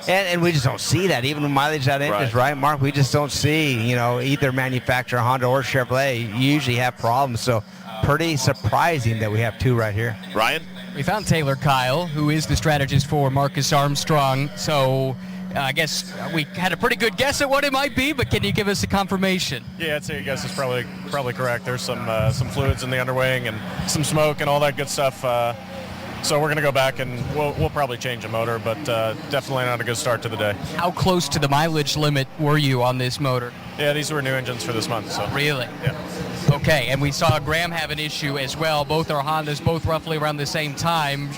And we just don't see that even with mileage out engines, right, Mark? We just don't see, either manufacturer, Honda or Chevrolet, usually have problems. So pretty surprising that we have 2 right here. Ryan? We found Taylor Kyle, who is the strategist for Marcus Armstrong. So I guess we had a pretty good guess at what it might be, but can you give us a confirmation? Yeah, I'd say your guess is probably correct. There's some fluids in the underwing and some smoke and all that good stuff. So we're going to go back and we'll probably change the motor, but definitely not a good start to the day. How close to the mileage limit were you on this motor? Yeah, these were new engines for this month. So. Really? Yeah. Okay, and we saw Graham have an issue as well. Both are Hondas, both roughly around the same time.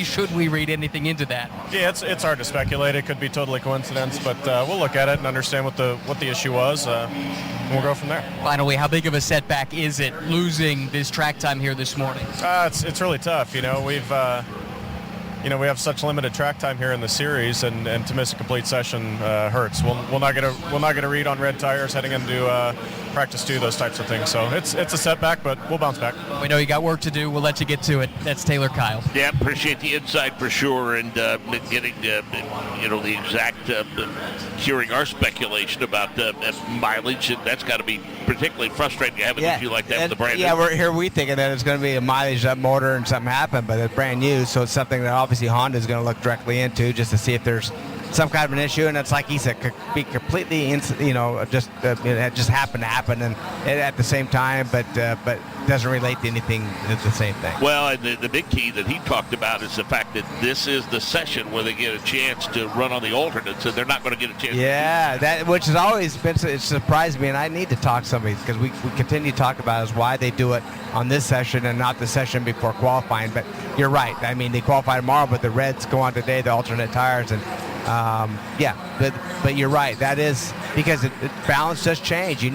Should we read anything into that? Yeah, it's hard to speculate. It could be totally coincidence, but we'll look at it and understand what the issue was. And we'll go from there. Finally, how big of a setback is it losing this track time here this morning? It's really tough. we have such limited track time here in the series, and to miss a complete session hurts. We'll not get a read on red tires heading into practice 2, those types of things. So it's a setback, but we'll bounce back. We know you got work to do. We'll let you get to it. That's Taylor Kyle. Yeah, appreciate the insight for sure, and getting the exact hearing our speculation about mileage, and that's got to be particularly frustrating to have an issue like that with the brand new. Yeah, we thinking that it's going to be a mileage up motor and something happened, but it's brand new, so it's something that obviously Honda is going to look directly into just to see if there's some kind of an issue, and it's like he said, could be completely, it just happened to happen, and at the same time, but doesn't relate to anything. It's the same thing. Well, and the big key that he talked about is the fact that this is the session where they get a chance to run on the alternates, and they're not going to get a chance. Yeah, that which has always been, it surprised me, and I need to talk to somebody because we continue to talk about is why they do it on this session and not the session before qualifying. But you're right. I mean, they qualify tomorrow, but the reds go on today, the alternate tires, and but you're right. That is because the balance does change.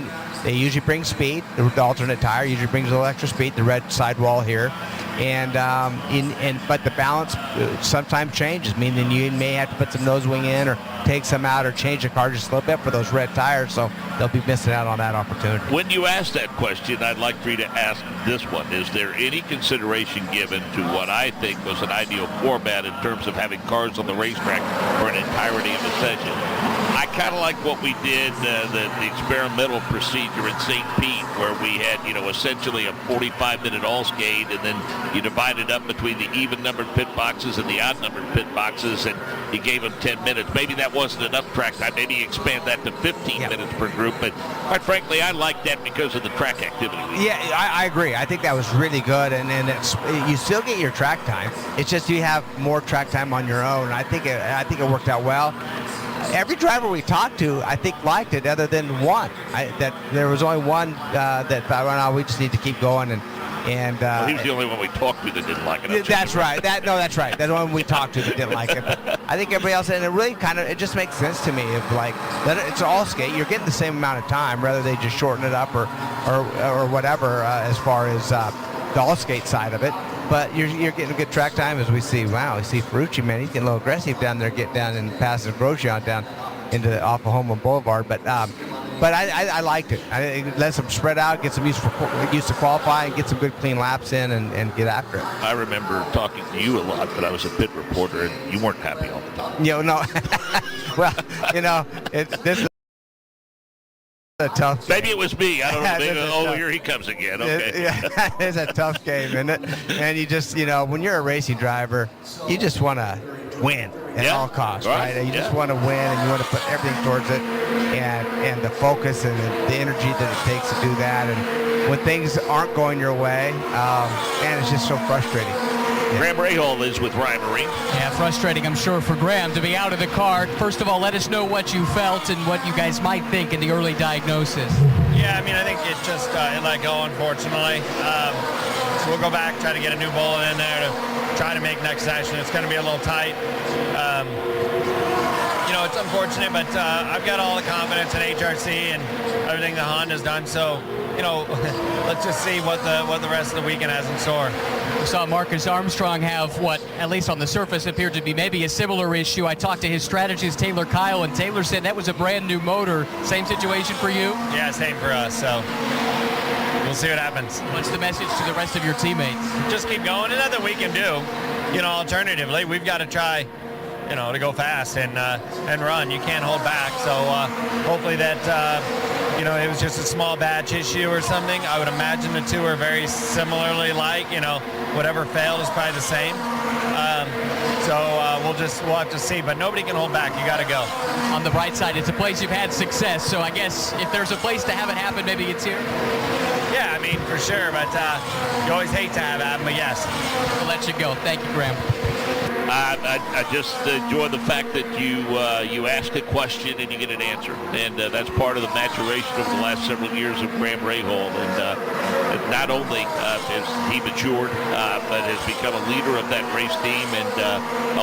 They usually bring speed. The alternate tire usually brings a little extra speed. The red sidewall here, but the balance sometimes changes. Meaning you may have to put some nose wing in, or take some out, or change the car just a little bit for those red tires. So they'll be missing out on that opportunity. When you ask that question, I'd like for you to ask this one: is there any consideration given to what I think was an ideal format in terms of having cars on the racetrack for an entirety of the session? I kind of like what we did, the experimental procedure in St. Pete, where we had, essentially a 45-minute all-skate, and then you divided up between the even-numbered pit boxes and the odd-numbered pit boxes, and you gave them 10 minutes. Maybe that wasn't enough track time. Maybe expand that to 15 minutes per group. But quite frankly, I like that because of the track activity. Yeah, I agree. I think that was really good, and you still get your track time. It's just you have more track time on your own. I think it worked out well. Every driver we talked to, I think, liked it, other than one. That there was only one that thought, well, no, we just need to keep going. And he was the only one we talked to that didn't like it. That's right. That's right. That's the one we talked to that didn't like it. But I think everybody else, and it really it just makes sense to me. If it's all skate, you're getting the same amount of time, rather they just shorten it up or whatever as far as the all skate side of it. But you're getting a good track time, as we see. Wow, we see Ferrucci, man, he's getting a little aggressive down there, getting down and passing Grosjean down off of Homeland Boulevard. But I liked it. I let them spread out, get some used to qualify, and get some good clean laps in, and get after it. I remember talking to you a lot, but I was a pit reporter, and you weren't happy all the time. No. Well, this is a tough game. Maybe it was me. I don't know. Here he comes again. Okay. It's a tough game, isn't it? And you just, when you're a racing driver, you just want to win at all costs, right? You just want to win, and you want to put everything towards it, and the focus and the energy that it takes to do that. And when things aren't going your way, man, it's just so frustrating. Graham Rahal is with Ryan Marine. Yeah, frustrating, I'm sure, for Graham to be out of the car. First of all, let us know what you felt and what you guys might think in the early diagnosis. Yeah, I think it just it let go, unfortunately. So we'll go back, try to get a new bullet in there to try to make next session. It's going to be a little tight. It's unfortunate, but I've got all the confidence in HRC and everything that Honda's done. So, let's just see what the rest of the weekend has in store. We saw Marcus Armstrong have what, at least on the surface, appeared to be maybe a similar issue. I talked to his strategist, Taylor Kyle, and Taylor said that was a brand new motor. Same situation for you? Yeah, same for us. So we'll see what happens. What's the message to the rest of your teammates? Just keep going. And nothing we can do. Alternatively, we've got to try, to go fast and run. You can't hold back. So hopefully that, it was just a small batch issue or something. I would imagine the two are very similarly like, whatever failed is probably the same. We'll have to see, but nobody can hold back. You got to go. On the bright side, it's a place you've had success, so I guess if there's a place to have it happen, maybe it's here. Yeah, for sure, but you always hate to have it happen, but yes. We'll let you go. Thank you, Graham. I just enjoy the fact that you ask a question and you get an answer, and that's part of the maturation over the last several years of Graham Rahal. And not only has he matured, but has become a leader of that race team, and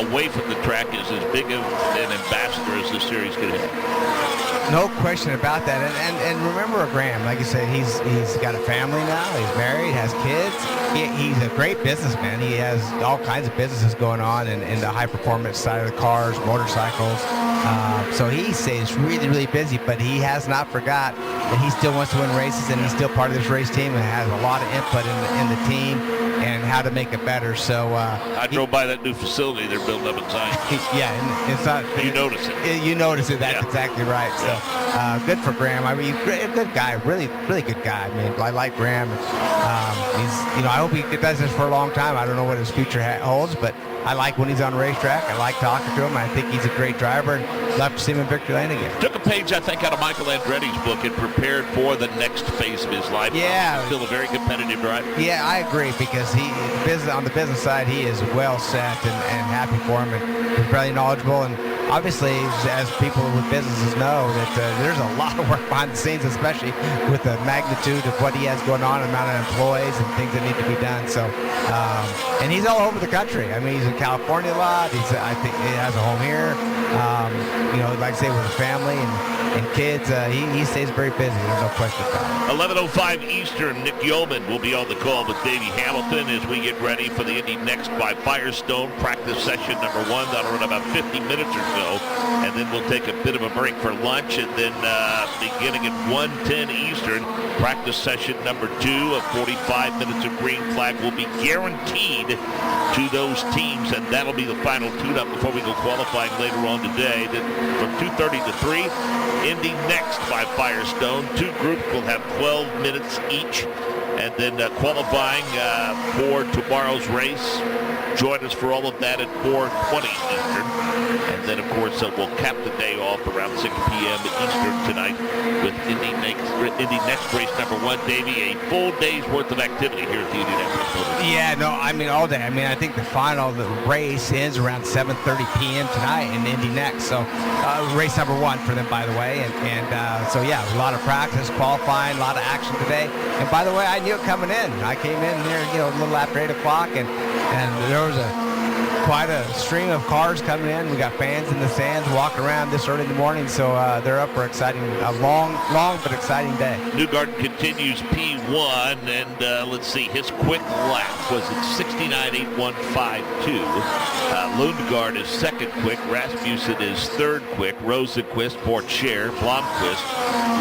away from the track is as big of an ambassador as the series could have. No question about that. And remember Graham, like you said, he's got a family now. He's married, has kids. He's a great businessman. He has all kinds of businesses going on in the high-performance side of the cars, motorcycles. So he stays really, really busy, but he has not forgot that he still wants to win races, and he's still part of this race team and has a lot of input in the team and how to make it better. So I drove by that new facility they're building up in Zion. Yeah, and it's not. You notice it. You notice it. That's exactly right. So good for Graham. I mean, a good guy, really, really good guy. I mean, I like Graham. He's, I hope he does this for a long time. I don't know what his future holds, but I like when he's on the racetrack. I like talking to him. I think he's a great driver, and love to see him in victory lane again. Took a page, I think, out of Michael Andretti's book and prepared for the next phase of his life. Yeah. Still a very competitive driver. Yeah, I agree, because on the business side, he is well set and happy for him, and he's really knowledgeable. And obviously, as people with businesses know, that there's a lot of work behind the scenes, especially with the magnitude of what he has going on, amount of employees and things that need to be done. So, and he's all over the country. I mean, he's in California a lot. I think he has a home here. Like I say, with a family and kids, he stays very busy. There's no question about it. 11:05 Eastern. Nick Yeoman will be on the call with Davey Hamilton as we get ready for the Indy Next by Firestone practice session number 1. That'll run about 50 minutes or so, and then we'll take a bit of a break for lunch, and then beginning at 1:10 Eastern, practice session number 2 of 45 minutes of green flag will be guaranteed to those teams, and that'll be the final tune-up before we go qualifying later on today. Then from 2:30 to 3, Indy Next by Firestone. 2 groups will have 12 minutes each, and then qualifying for tomorrow's race. Join us for all of that at 4:20 Eastern. And then, of course, we'll cap the day off around 6 p.m. Eastern tonight with Indy Next race number 1. Davey, a full day's worth of activity here at the Indianapolis Motor. Yeah, no, I mean, all day. I mean, I think the race ends around 7:30 p.m. tonight in Indy Next. So race number 1 for them, by the way. And so, yeah, a lot of practice, qualifying, a lot of action today. And by the way, I knew it coming in. I came in here, a little after 8 o'clock, and there was quite a stream of cars coming in. We got fans in the stands walking around this early in the morning, so they're up for a long but exciting day. Newgarden continues P1, and let's see, his quick lap was at 69.8152. Lundgaard is second quick, Rasmussen is third quick, Rosenquist, Porcher, Blomqvist,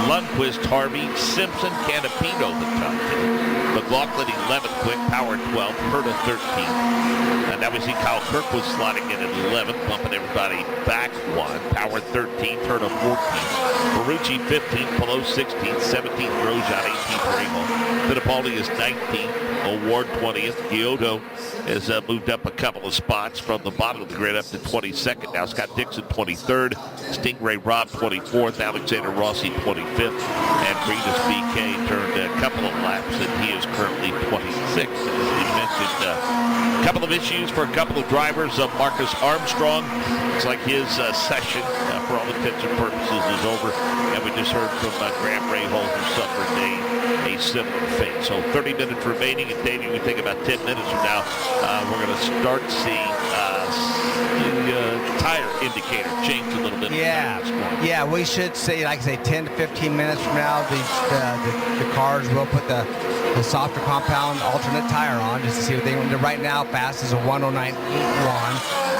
Lundqvist, Harvey, Simpson, Canapino the top 10. McLaughlin 11th quick, Power 12th, Herta 13th. And now we see Kyle Kirkwood sliding in at 11th, bumping everybody back 1. Power 13th, Herta 14th. Ferrucci 15th, Pelot 16th, 17th, Grosjean 18th, Rahal. Fittipaldi is 19th, O'Ward 20th. Giotto has moved up a couple of spots from the bottom of the grid up to 22nd. Now Scott Dixon 23rd, Stingray Robb 24th, Alexander Rossi 25th, and Brinus BK turned a couple of laps, and he is currently 26th. As we mentioned, a couple of issues for a couple of drivers. Marcus Armstrong, looks like his session, for all intents and purposes, is over. And we just heard from Graham Rahal, who suffered a similar fate. So 30 minutes remaining, and Davey, we think about 10 minutes from now, we're going to start seeing the tire indicator change a little bit. Yeah, we should say, like I say, 10 to 15 minutes from now, the cars will put the softer compound alternate tire on just to see what they want to do. Right now, fast is a 109.81.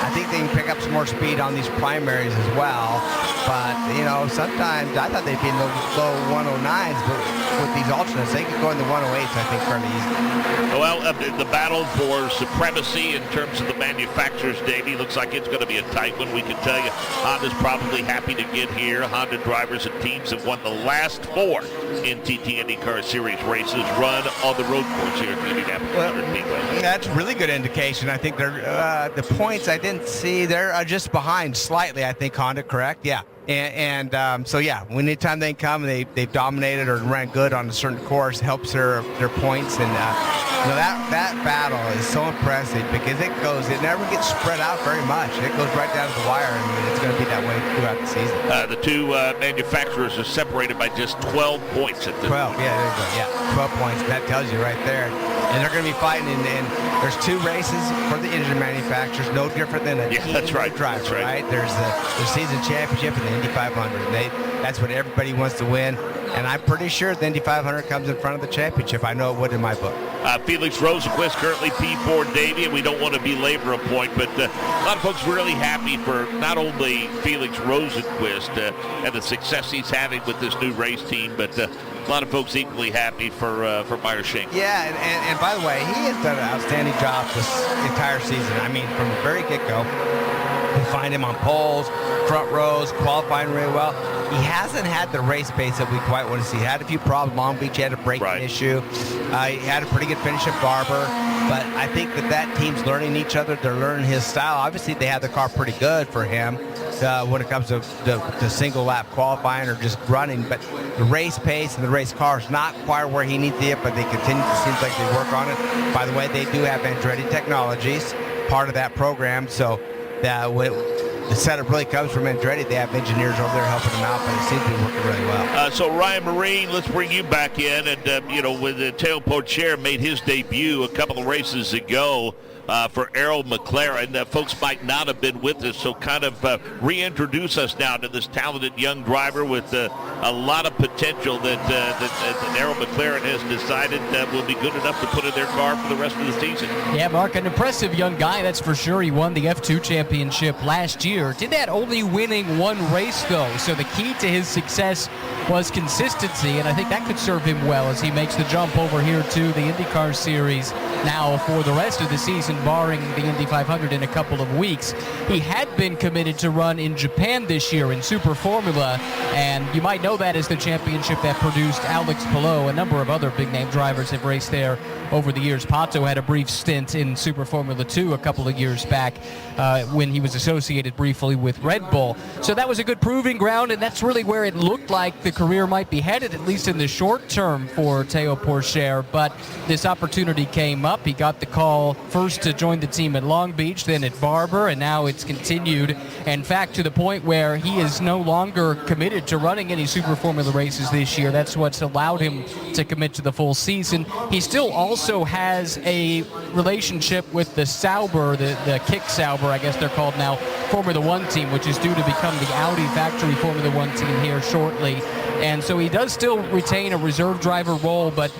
I think they can pick up some more speed on these primaries as well. But, sometimes I thought they'd be in the low 109s, but with these alternates, they could go in the 108s, I think, fairly easily. Well, the battle for supremacy in terms of the manufacturers, Davey, looks like it's going to be a tight one. We can tell you Honda's probably happy to get here. Honda drivers and teams have won the last 4 NTT IndyCar Series races run on the road course here at the Indianapolis Motor Speedway. That's a really good indication. I think they're the points I didn't see, they're just behind slightly, I think, Honda, correct? Yeah. So yeah, when anytime they come, they've dominated or ran good on a certain course, helps their points, and that battle is so impressive because it never gets spread out very much. It goes right down to the wire, and it's going to be that way throughout the season. The two manufacturers are separated by just 12 points at this 12, point. yeah, there you go. Yeah, 12 points. That tells you right there. And they're going to be fighting, and there's 2 races for the engine manufacturers, no different than a team driver, right? There's the season championship and the Indy 500. That's what everybody wants to win. and I'm pretty sure the Indy 500 comes in front of the championship. I know it would in my book. Felix Rosenquist currently P4 Davey, and we don't want to belabor a point, but a lot of folks really happy for not only Felix Rosenquist and the success he's having with this new race team, but a lot of folks equally happy for Meyer Shank. Yeah, and by the way, he has done an outstanding job this entire season. I mean, from the very get-go, we find him on poles, front rows, qualifying really well. He hasn't had the race pace that we quite want to see. He had a few problems. Long Beach had a braking issue. He had a pretty good finish at Barber. But I think that team's learning each other. They're learning his style. Obviously, they have the car pretty good for him when it comes to single lap qualifying or just running. But the race pace and the race car is not quite where he needs it, but they continue to seem like they work on it. By the way, they do have Andretti Technologies, part of that program. So the setup really comes from Andretti. They have engineers over there helping them out, but it seems to be working really well. So Ryan Marine, let's bring you back in. And, when Teo Pourchaire made his debut a couple of races ago for Errol McLaren, folks might not have been with us, so kind of reintroduce us now to this talented young driver with a lot of potential that Errol McLaren has decided will be good enough to put in their car for the rest of the season. Yeah, Mark, an impressive young guy, that's for sure. He won the F2 championship last year. Did that only winning one race, though. So the key to his success was consistency, and I think that could serve him well as he makes the jump over here to the IndyCar Series now for the rest of the season, barring the Indy 500 in a couple of weeks. He had been committed to run in Japan this year in Super Formula, and you might know that as the championship that produced Alex Palou. A number of other big-name drivers have raced there over the years. Pato had a brief stint in Super Formula 2 a couple of years back when he was associated briefly with Red Bull. So that was a good proving ground, and that's really where it looked like the career might be headed, at least in the short term for Teo Pourchaire. But this opportunity came up. He got the call first to join the team at Long Beach, then at Barber, and now it's continued. In fact, to the point where he is no longer committed to running any Super Formula races this year. That's what's allowed him to commit to the full season. He still also has a relationship with the Sauber, the Kick Sauber, I guess they're called now, Formula One team, which is due to become the Audi factory Formula One team here shortly. And so he does still retain a reserve driver role, but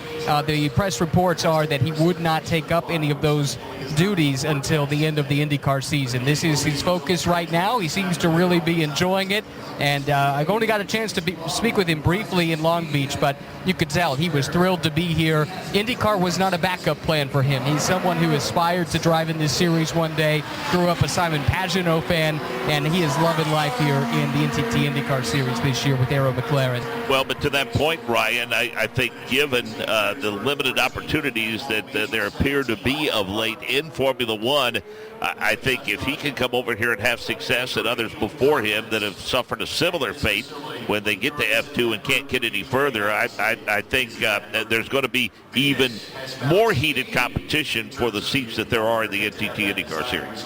the press reports are that he would not take up any of those duties until the end of the IndyCar season. This is his focus right now. He seems to really be enjoying it, and I've only got a chance to speak with him briefly in Long Beach, but you could tell he was thrilled to be here. IndyCar was not a backup plan for him. He's someone who aspired to drive in this series one day, grew up a Simon Pagenaud fan, and he is loving life here in the NTT IndyCar Series this year with Errol McLaren. Well, but to that point, Ryan, I think given the limited opportunities that there appear to be of late in Formula One, I think if he can come over here and have success, and others before him that have suffered a similar fate when they get to F2 and can't get any further, I think there's going to be even more heated competition for the seats that there are in the NTT IndyCar Series.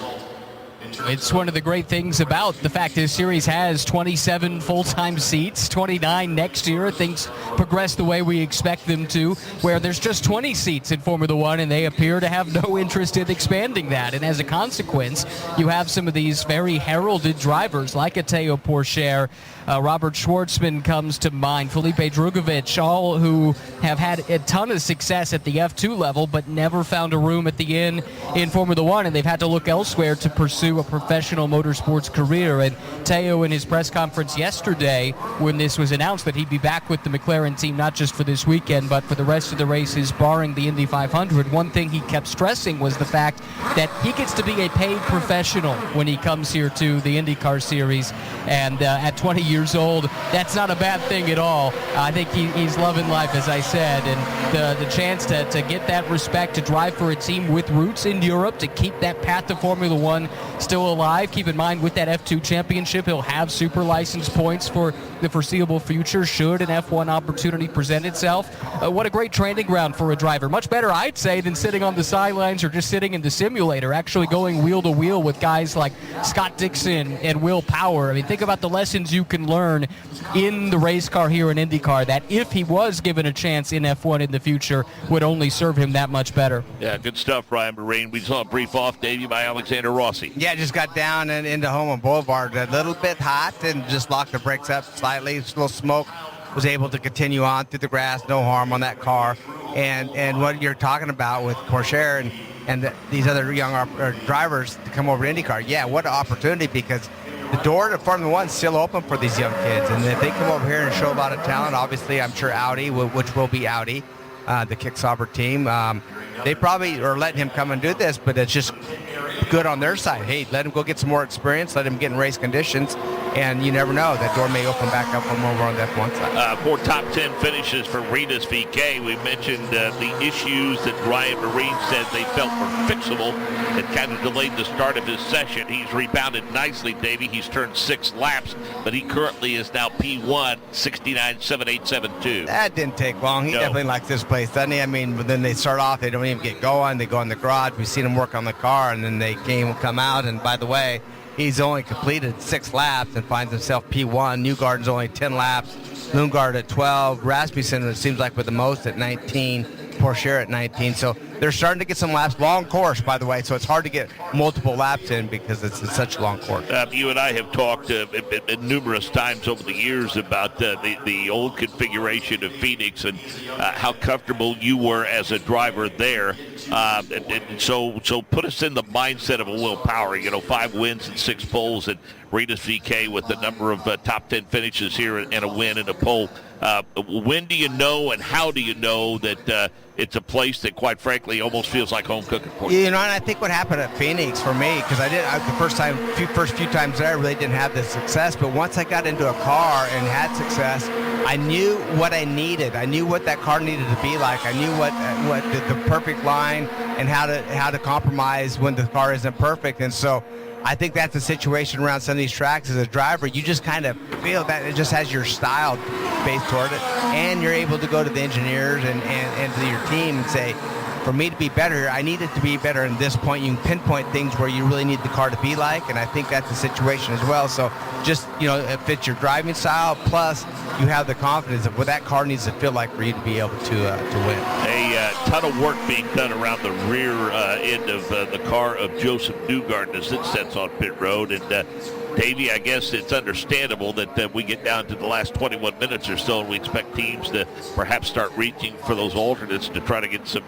It's one of the great things about the fact this series has 27 full-time seats, 29 next year. If things progress the way we expect them to, where there's just 20 seats in Formula One, and they appear to have no interest in expanding that. And as a consequence, you have some of these very heralded drivers like a Teo Pourchaire. Robert Schwartzman comes to mind, Felipe Drugovich, all who have had a ton of success at the F2 level, but never found a room at the inn in Formula One, and they've had to look elsewhere to pursue a professional motorsports career. And Teo, in his press conference yesterday, when this was announced that he'd be back with the McLaren team, not just for this weekend, but for the rest of the races, barring the Indy 500, one thing he kept stressing was the fact that he gets to be a paid professional when he comes here to the IndyCar Series. And at 20 years old, that's not a bad thing at all. I think he's loving life, as I said, and the chance to get that respect, to drive for a team with roots in Europe, to keep that path to Formula One still alive. Keep in mind, with that F2 championship, he'll have super license points for the foreseeable future should an F1 opportunity present itself. What a great training ground for a driver. Much better, I'd say, than sitting on the sidelines or just sitting in the simulator, actually going wheel to wheel with guys like Scott Dixon and Will Power. I mean, think about the lessons you can learn in the race car here in IndyCar that if he was given a chance in F1 in the future would only serve him that much better. Yeah, good stuff, Ryan Marine. We saw a brief off debut by Alexander Rossi. Yeah, just got down and into Homan Boulevard a little bit hot and just locked the brakes up slightly. A little smoke was able to continue on through the grass, no harm on that car. And what you're talking about with Pourchaire and these other young drivers to come over to IndyCar, yeah, what an opportunity, because the door to Formula One is still open for these young kids. And if they come over here and show a lot of talent, obviously I'm sure Audi, which will be Audi, the Kicksauber team, they probably are letting him come and do this, but it's just good on their side. Hey, let him go get some more experience, let him get in race conditions, and you never know, that door may open back up from over on the F1 side. 4 top 10 finishes for Rinus VeeKay. We mentioned the issues that Ryan Marine said they felt were fixable and kind of delayed the start of his session. He's rebounded nicely, Davey. He's turned 6 laps, but he currently is now P1, 69.7872. That didn't take long. He definitely likes this place, doesn't he? I mean, then they start off, they don't even get going. They go in the garage. We've seen him work on the car, and then they come out, and by the way, he's only completed 6 laps and finds himself P1. Newgarden's only 10 laps. Lundgaard at 12. Rasmussen, it seems like, with the most at 19. Pourchaire at 19. So they're starting to get some laps. Long course, by the way, so it's hard to get multiple laps in because it's such a long course. You and I have talked numerous times over the years about the old configuration of Phoenix and how comfortable you were as a driver there. So put us in the mindset of a Will Power. 5 wins and 6 poles, and Rinus VeeKay with the number of top 10 finishes here and a win and a pole. When do you know, and how do you know that it's a place that, quite frankly, almost feels like home cooking for you? And I think what happened at Phoenix for me, because the first few times there, I really didn't have the success. But once I got into a car and had success, I knew what I needed. I knew what that car needed to be like. I knew what the perfect line and how to compromise when the car isn't perfect. And so I think that's the situation around some of these tracks as a driver. You just kind of feel that it just has your style based toward it, and you're able to go to the engineers and to your team and say, for me to be better, I need it to be better in this point. You can pinpoint things where you really need the car to be like, and I think that's the situation as well. So just, it fits your driving style, plus you have the confidence of what that car needs to feel like for you to be able to win. A ton of work being done around the rear end of the car of Joseph Newgarden as it sets on pit road. And Davey, I guess it's understandable that we get down to the last 21 minutes or so, and we expect teams to perhaps start reaching for those alternates to try to get some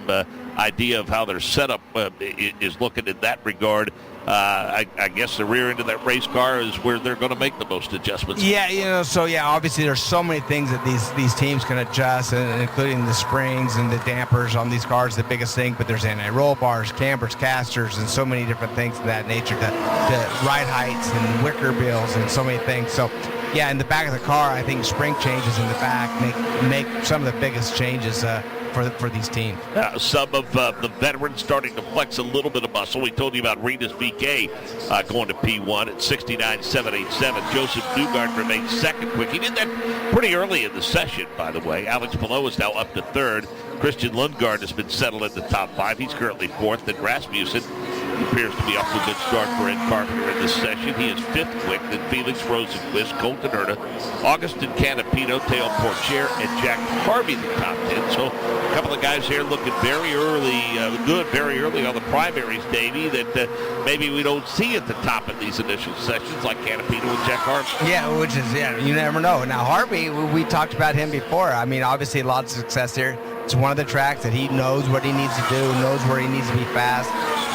idea of how their setup is looking in that regard. I guess the rear end of that race car is where they're going to make the most adjustments. Yeah, obviously there's so many things that these teams can adjust, and including the springs and the dampers on these cars, the biggest thing, but there's anti-roll bars, cambers, casters, and so many different things of that nature, to ride heights and wicker bills and so many things. So yeah, in the back of the car, I think spring changes in the back make some of the biggest changes for these teams. Some of the veterans starting to flex a little bit of muscle. We told you about Rinus VeeKay going to P1 at 69.787. Joseph Newgarden remains second quick. He did that pretty early in the session, by the way. Alex Palou is now up to third. Christian Lundgaard has been settled in the top 5. He's currently fourth. And Rasmussen appears to be off to a good start for Ed Carpenter in this session. He is 5th quick. Then Felix Rosenquist, Colton Herta, Augustin Canapino, Theo Pourchaire, and Jack Harvey the top 10. So a couple of guys here looking very early on the primaries, Davey, that maybe we don't see at the top of these initial sessions, like Canapino and Jack Harvey. Yeah, you never know. Now Harvey, we talked about him before. I mean, obviously a lot of success here. It's one of the tracks that he knows what he needs to do, knows where he needs to be fast.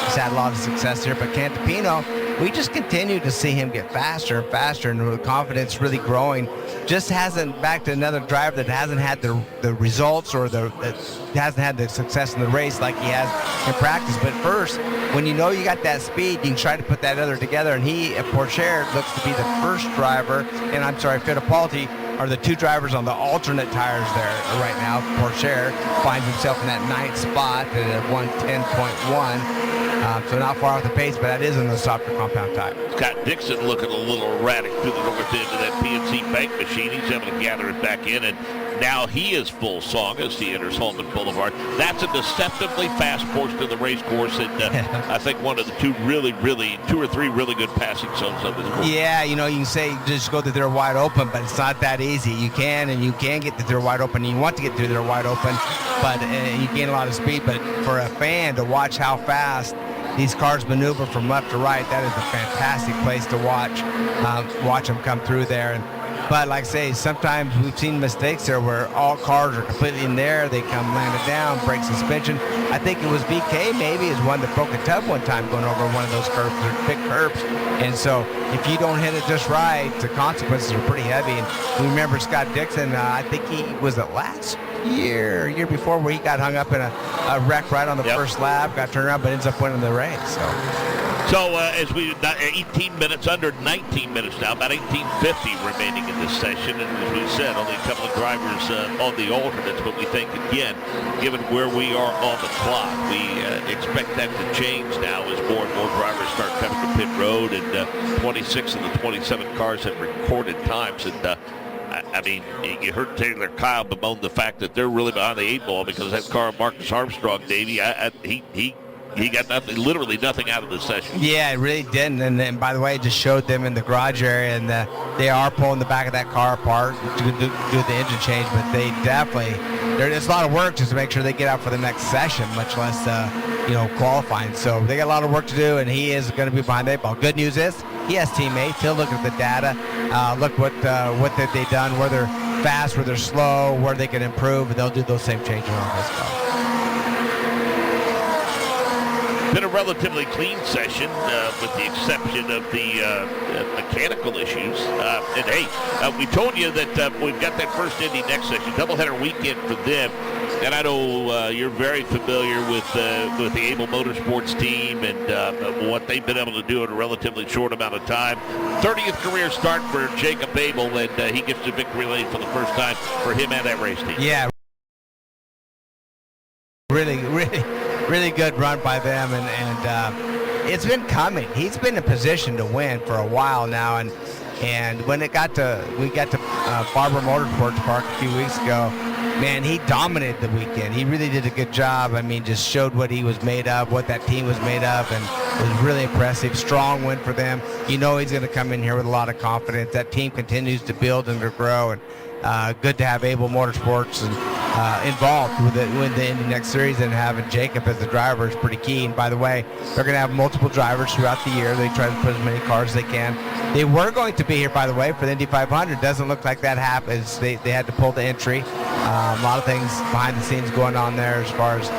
He's had a lot of success here, but Canapino, we just continue to see him get faster and faster, and the confidence really growing. Just hasn't, back to another driver that hasn't had the results or hasn't had the success in the race like he has in practice. But first, when you know you got that speed, you can try to put that other together. And Pourchaire looks to be the first driver, and Fittipaldi are the 2 drivers on the alternate tires there right now. Pourchaire finds himself in that 9th spot at 110.1. So not far off the pace, but that is in the softer compound tire. Scott Dixon looking a little erratic through the north end of that PNC bank machine. He's able to gather it back in, and now he is full song as he enters Holman Boulevard. That's a deceptively fast portion of the race course, and I think one of the 2 or 3 really good passing zones of this course. Yeah, you can say just go through there wide open, but it's not that easy. You can get through there wide open, and you want to get through there wide open, but you gain a lot of speed. But for a fan to watch how fast these cars maneuver from left to right, that is a fantastic place to watch them come through there. And But like I say, sometimes we've seen mistakes there where all cars are completely in there. They come landed down, break suspension. I think it was BK maybe is one that broke a tub one time going over one of those curves. They're big curves. And so if you don't hit it just right, the consequences are pretty heavy. And we remember Scott Dixon, I think he was it last year before, where he got hung up in a wreck right on the first lap, got turned around, but ends up winning the race. So as we 18 minutes, under 19 minutes now, about 18:50 remaining in this session, and as we said, only a couple of drivers on the alternates, but we think, again, given where we are on the clock, we expect that to change now as more and more drivers start coming to pit road, and 26 of the 27 cars have recorded times, and I mean, you heard Taylor Kyle bemoan the fact that they're really behind the 8 ball because that car, Marcus Armstrong, Davey, he got nothing, literally nothing out of the session. Yeah, it really didn't. And then, by the way, it just showed them in the garage area, and they are pulling the back of that car apart to do the engine change. But they definitely, there's a lot of work just to make sure they get out for the next session, much less, qualifying. So they got a lot of work to do, and he is going to be behind the 8 ball. Good news is he has teammates. He'll look at the data, look what they've done, where they're fast, where they're slow, where they can improve, and they'll do those same changes on this car. Been a relatively clean session, with the exception of the mechanical issues. And hey, we told you that we've got that first Indy next session, doubleheader weekend for them. And I know you're very familiar with the Able Motorsports team and what they've been able to do in a relatively short amount of time. 30th career start for Jacob Able, and he gets the victory lane for the first time for him and that race team. Yeah, really good run by them, and it's been coming. He's been in position to win for a while now, and when we got to Barber Motorsports Park a few weeks ago, man, he dominated the weekend. He really did a good job. I mean, just showed what he was made of, what that team was made of, and it was really impressive. Strong win for them. You know he's going to come in here with a lot of confidence. That team continues to build and to grow, and good to have Able Motorsports involved with the Indy Next Series, and having Jacob as the driver is pretty key. And by the way, they're going to have multiple drivers throughout the year. They try to put as many cars as they can. They were going to be here, by the way, for the Indy 500. Doesn't look like that happens. They had to pull the entry. A lot of things behind the scenes going on there as far as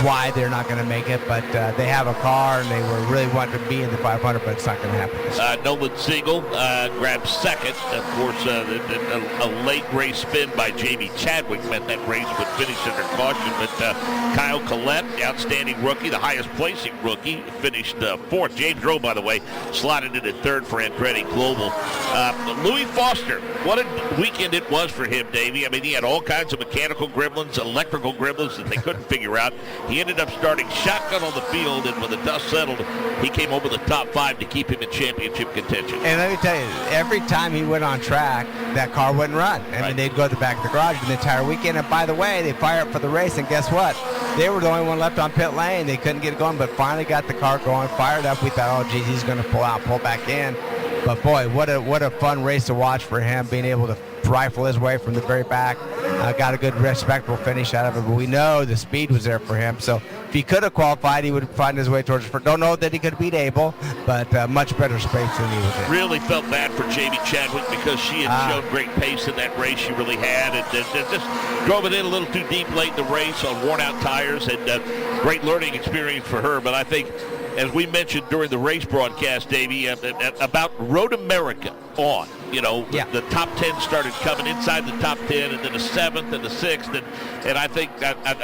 why they're not going to make it, but they have a car and they were really wanting to be in the 500, but it's not going to happen. Nolan Siegel grabbed second. Of course, a late race spin by Jamie Chadwick meant that race would finish under caution, but Kyle Collette, the outstanding rookie, the highest placing rookie, finished fourth. James Rowe, by the way, slotted in at third for Andretti Global. Louis Foster, what a weekend it was for him, Davey. I mean, he had all kinds of mechanical gremlins, electrical gremlins that they couldn't figure out. He ended up starting shotgun on the field, and when the dust settled, he came over the top 5 to keep him in championship contention. And let me tell you, every time he went on track, that car wouldn't run. I mean, they'd go to the back of the garage the entire weekend. And by the way, they fire up for the race, and guess what? They were the only one left on pit lane. They couldn't get it going, but finally got the car going, fired up. We thought, oh, geez, he's going to pull out, pull back in. But boy, what a fun race to watch for him, being able to rifle his way from the very back. Got a good, respectable finish out of it, but we know the speed was there for him. So if he could have qualified, he would find his way towards the first. Don't know that he could beat Able, but much better space than he was in. Really felt bad for Jamie Chadwick because she had shown great pace in that race. She really had, and just drove it in a little too deep late in the race on worn-out tires, and great learning experience for her. But I think, as we mentioned during the race broadcast, Davey, about Road America on. You know, the top 10 started coming inside the top 10, and then the 7th and the 6th, and I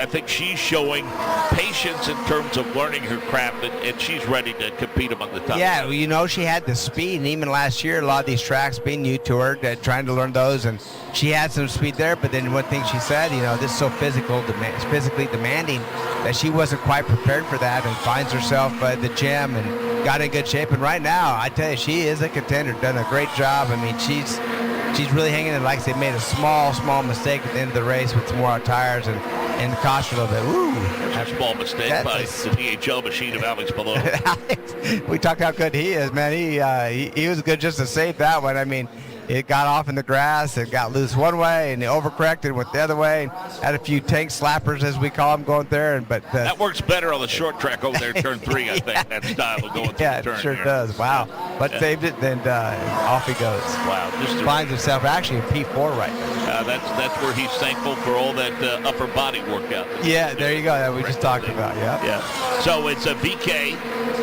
think she's showing patience in terms of learning her craft, and she's ready to compete among the top. Yeah, well, you know, she had the speed, and even last year, a lot of these tracks being new to her, trying to learn those, and she had some speed there. But then one thing she said, you know, this is so physically demanding that she wasn't quite prepared for that, and finds herself at the gym and got in good shape. And right now, I tell you, she is a contender, done a great job. I mean, she's really hanging in. Like I said, made a small mistake at the end of the race with some more tires and cost her a little bit. Ooh, that's a small mistake by the DHL machine of Alex Palou. We talked how good he is, man. He was good just to save that one. I mean, it got off in the grass. It got loose one way, and it overcorrected and went the other way. And had a few tank slappers, as we call them, going there. But that works better on the short track over there, turn 3, I think, that style of going through the turn. Yeah, it sure there. does. Wow. But saved it, and off he goes. Wow. Finds himself actually in P4 right now. That's where he's thankful for all that upper body workout. Yeah, there you go. That we just talked about. Yeah. So it's a VK,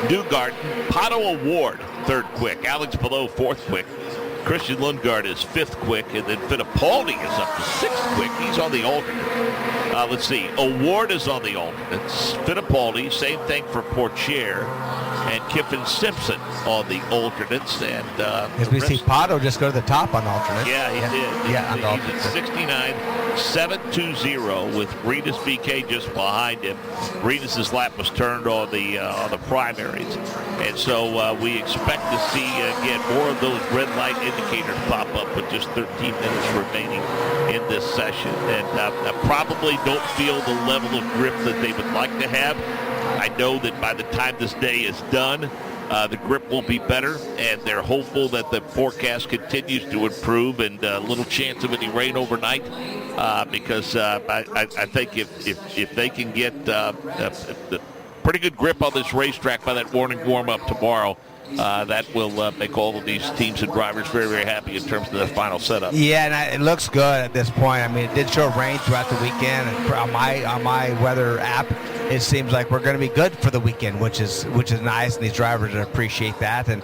Newgarden, Pato Award, 3rd quick. Alex Below, 4th quick. Christian Lundgaard is 5th quick, and then Fittipaldi is up to 6th quick. He's on the alternate. Let's see. Award is on the alternates. Fittipaldi, same thing for Portier, and Kiffin Simpson on the alternates. And as we see Pato just go to the top on alternates. Yeah, he did. Yeah, on the alternates. He's at 69.720 with Renus VK just behind him. Renus's lap was turned on the primaries, and so we expect to see again more of those red light indicators pop up with just 13 minutes remaining in this session, and probably don't feel the level of grip that they would like to have. I know that by the time this day is done, the grip will be better, and they're hopeful that the forecast continues to improve, and little chance of any rain overnight, because I think if they can get the pretty good grip on this racetrack by that morning warm-up tomorrow, that will make all of these teams and drivers very, very happy in terms of the final setup. Yeah, and it looks good at this point. I mean, it did show rain throughout the weekend, and on my weather app, it seems like we're going to be good for the weekend, which is nice, and these drivers appreciate that. And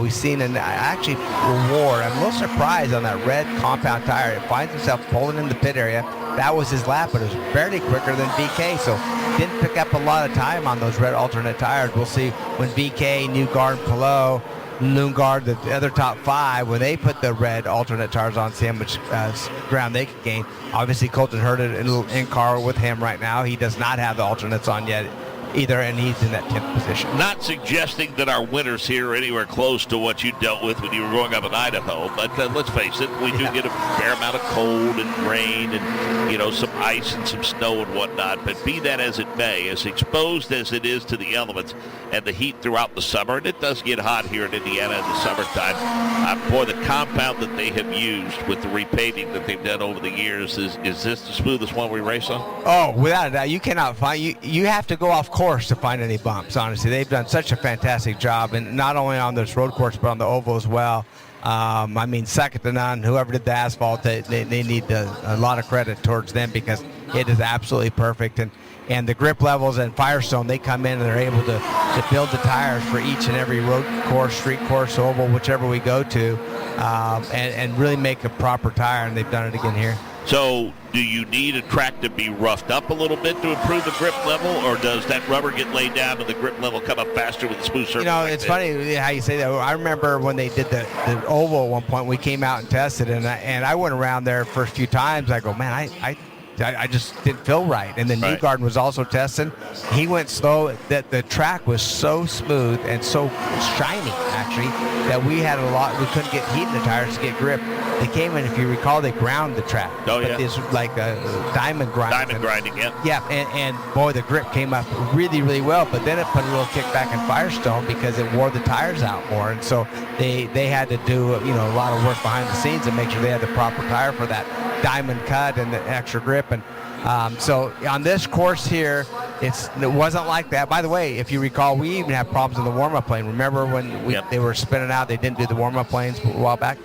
we've seen an actually reward. I'm a little surprised on that red compound tire. It finds himself pulling in the pit area. That was his lap, but it was barely quicker than VK, so didn't pick up a lot of time on those red alternate tires. We'll see when VK, Newgarden, Palou, Lundgaard, the other top 5, when they put the red alternate tires on, see how much ground they could gain. Obviously, Colton Herta in car with him right now. He does not have the alternates on yet either, and he's in that 10th position. Not suggesting that our winters here are anywhere close to what you dealt with when you were growing up in Idaho, but let's face it, we do get a fair amount of cold and rain and, some ice and some snow and whatnot, but be that as it may, as exposed as it is to the elements and the heat throughout the summer, and it does get hot here in Indiana in the summertime, boy, the compound that they have used with the repaving that they've done over the years, is this the smoothest one we race on? Oh, without a doubt. You cannot find, you have to go off course to find any bumps, honestly. They've done such a fantastic job, and not only on this road course, but on the oval as well. I mean, second to none. Whoever did the asphalt, they need a lot of credit towards them, because it is absolutely perfect. And the grip levels and Firestone, they come in and they're able to build the tires for each and every road course, street course, oval, whichever we go to, and really make a proper tire, and they've done it again here. So do you need a track to be roughed up a little bit to improve the grip level, or does that rubber get laid down and the grip level come up faster with a smooth surface? It's funny how you say that. I remember when they did the oval at one point, we came out and tested, and I went around there first few times. I go, man, I just didn't feel right. And then Newgarden was also testing. He went slow. That the track was so smooth and so shiny, actually, that we couldn't get heat in the tires to get grip. They came in, if you recall, they ground the track. Oh, yeah. It's like a diamond grind. Diamond grinding, yeah. Yeah, and boy, the grip came up really, really well, but then it put a little kickback in Firestone because it wore the tires out more. And so they had to do, a lot of work behind the scenes and make sure they had the proper tire for that diamond cut and the extra grip. And so on this course here, it wasn't like that. By the way, if you recall, we even had problems in the warm-up lane. Remember when they were spinning out, they didn't do the warm-up lanes a while back?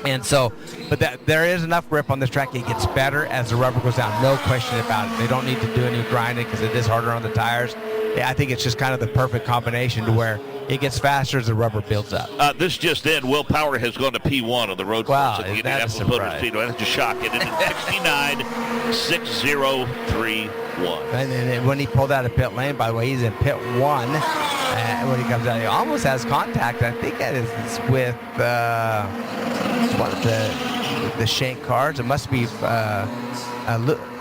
And so, but there is enough grip on this track. It gets better as the rubber goes down, no question about it. They don't need to do any grinding because it is harder on the tires. I think it's just kind of the perfect combination to where it gets faster as the rubber builds up. This just in, Will Power has gone to P1 on the road course at the Indianapolis Motor Speedway. That's just shocking. It is 69.6031. And when he pulled out of pit lane, by the way, he's in pit 1. When he comes out, he almost has contact. I think that is with one of the Shank cars. It must be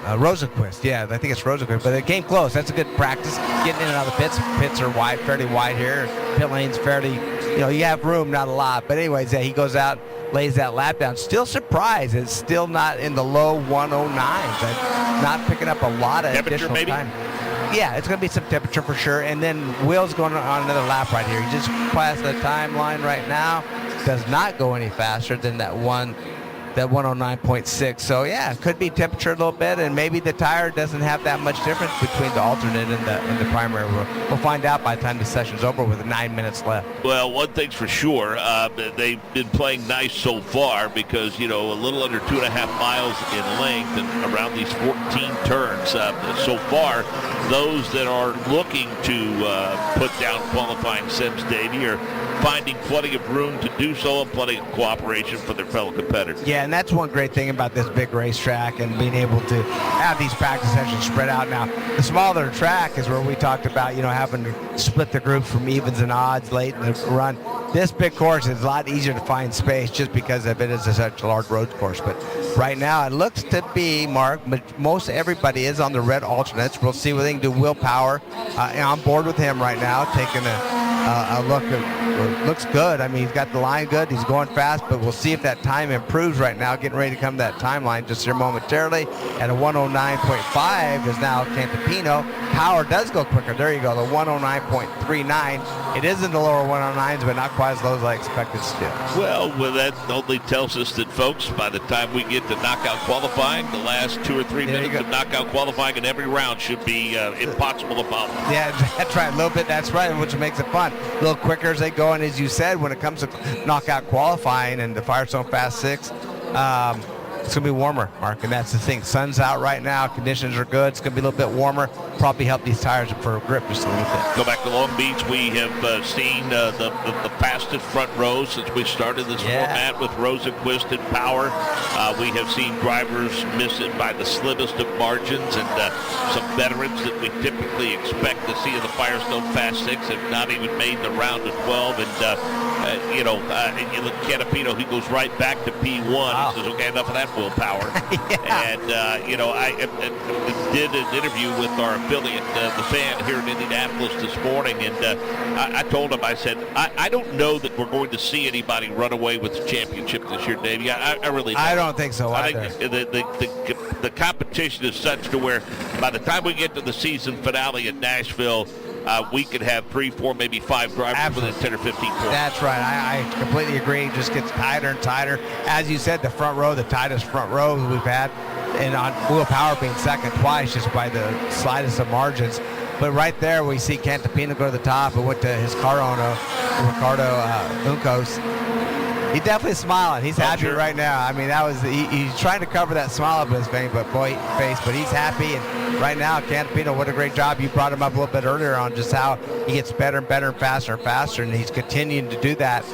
Rosenquist. Yeah, I think it's Rosenquist. But it came close. That's a good practice. Getting in and out of the pits. Pits are wide, fairly wide here. Pit lane's fairly, you have room, not a lot. But anyways, he goes out, lays that lap down. Still surprised. It's still not in the low 109s. But not picking up a lot of additional time. Yeah, it's going to be some temperature for sure. And then Will's going on another lap right here. He just passed the timeline right now. does not go any faster than that 109.6. So yeah, it could be temperature a little bit, and maybe the tire doesn't have that much difference between the alternate and the primary. We'll find out by the time the session's over with 9 minutes left. Well, one thing's for sure, they've been playing nice so far because, you know, a little under 2.5 miles in length and around these 14 turns. So far, those that are looking to put down qualifying sims, Davey, are finding plenty of room to do so and plenty of cooperation for their fellow competitors. Yeah, and that's one great thing about this big racetrack and being able to have these practice sessions spread out. Now, the smaller track is where we talked about, you know, having to split the groups from evens and odds late in the run. This big course is a lot easier to find space just because of it is such a large road course. But right now, it looks to be, Mark, most everybody is on the red alternates. We'll see what they can do. Will Power on board with him right now, taking a look at, looks good. I mean, he's got the line good. He's going fast, but we'll see if that time improves right now. Getting ready to come to that timeline just here momentarily. At a 109.5 is now Cantapino. Power does go quicker. There you go, the 109.39. It is in the lower 109s, but not quite as low as I expected still. Well, that only tells us that, folks, by the time we get to knockout qualifying, the last 2 or 3 minutes of knockout qualifying in every round should be impossible to follow. Yeah, that's right. A little bit, that's right, which makes it fun. A little quicker as they go, and as you said, when it comes to knockout qualifying and the Firestone Fast 6, it's going to be warmer, Mark, and that's the thing. Sun's out right now. Conditions are good. It's going to be a little bit warmer. Probably help these tires for grip just a little bit. Go back to Long Beach. We have seen the fastest front rows since we started this format with Rosenquist and Power. We have seen drivers miss it by the slimmest of margins, and some veterans that we typically expect to see in the Firestone Fast 6 have not even made the round of 12. And, you look at Cantapino, he goes right back to P1. Wow. He says, okay, enough of that willpower. And, I did an interview with our affiliate, The Fan, here in Indianapolis this morning, and I told him, I said, I don't know that we're going to see anybody run away with the championship this year, Davey. I really don't. I don't think so either. I think the competition is such to where by the time we get to the season finale in Nashville, we could have 3, 4, maybe 5 drivers within 10 or 15 points. That's right. I completely agree. It just gets tighter and tighter. As you said, the front row, the tightest front row we've had, and on Will Power being second twice just by the slightest of margins. But right there, we see Cantapino go to the top. It went to his car owner, Ricardo Uncos. He's definitely smiling. He's happy right now. I mean, that was he's trying to cover that smile up his face, but he's happy. And right now, Cantapino, what a great job. You brought him up a little bit earlier on just how he gets better and better and faster, and he's continuing to do that.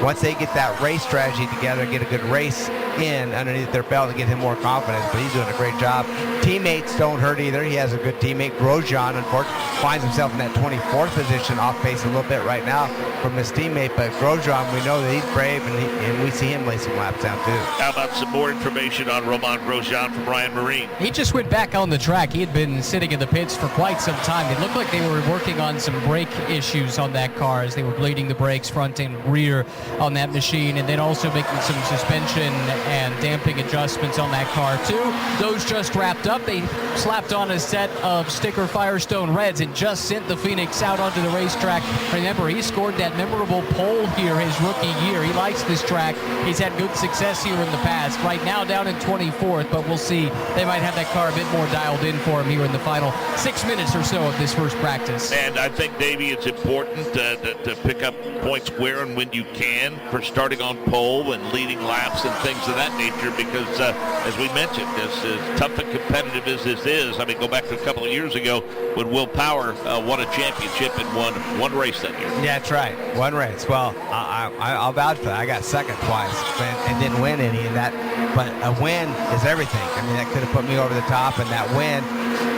Once they get that race strategy together, get a good race in underneath their belt to get him more confidence, but he's doing a great job. Teammates don't hurt either. He has a good teammate. Grosjean, unfortunately, finds himself in that 24th position, off pace a little bit right now from his teammate, but Grosjean, we know that he's brave, and we see him lay some laps down too. How about some more information on Romain Grosjean from Ryan Marine? He just went back on the track. He had been sitting in the pits for quite some time. It looked like they were working on some brake issues on that car as they were bleeding the brakes front and rear on that machine, and then also making some suspension and damping adjustments on that car too. Those just wrapped up. They slapped on a set of sticker Firestone Reds and just sent the Phoenix out onto the racetrack. Remember, he scored that memorable pole here his rookie year. He likes this track. He's had good success here in the past. Right now down in 24th, but we'll see. They might have that car a bit more dialed in for him here in the final 6 minutes or so of this first practice. And I think, Davey, it's important to pick up points where and when you can for starting on pole and leading laps and things of that nature, because as we mentioned, as tough and competitive as this is, I mean, go back to a couple of years ago when Will Power won a championship and won one race that year. Yeah, that's right. One race. Well, I'll vouch for that. I got second twice and didn't win any of that, but a win is everything. I mean, that could have put me over the top, and that win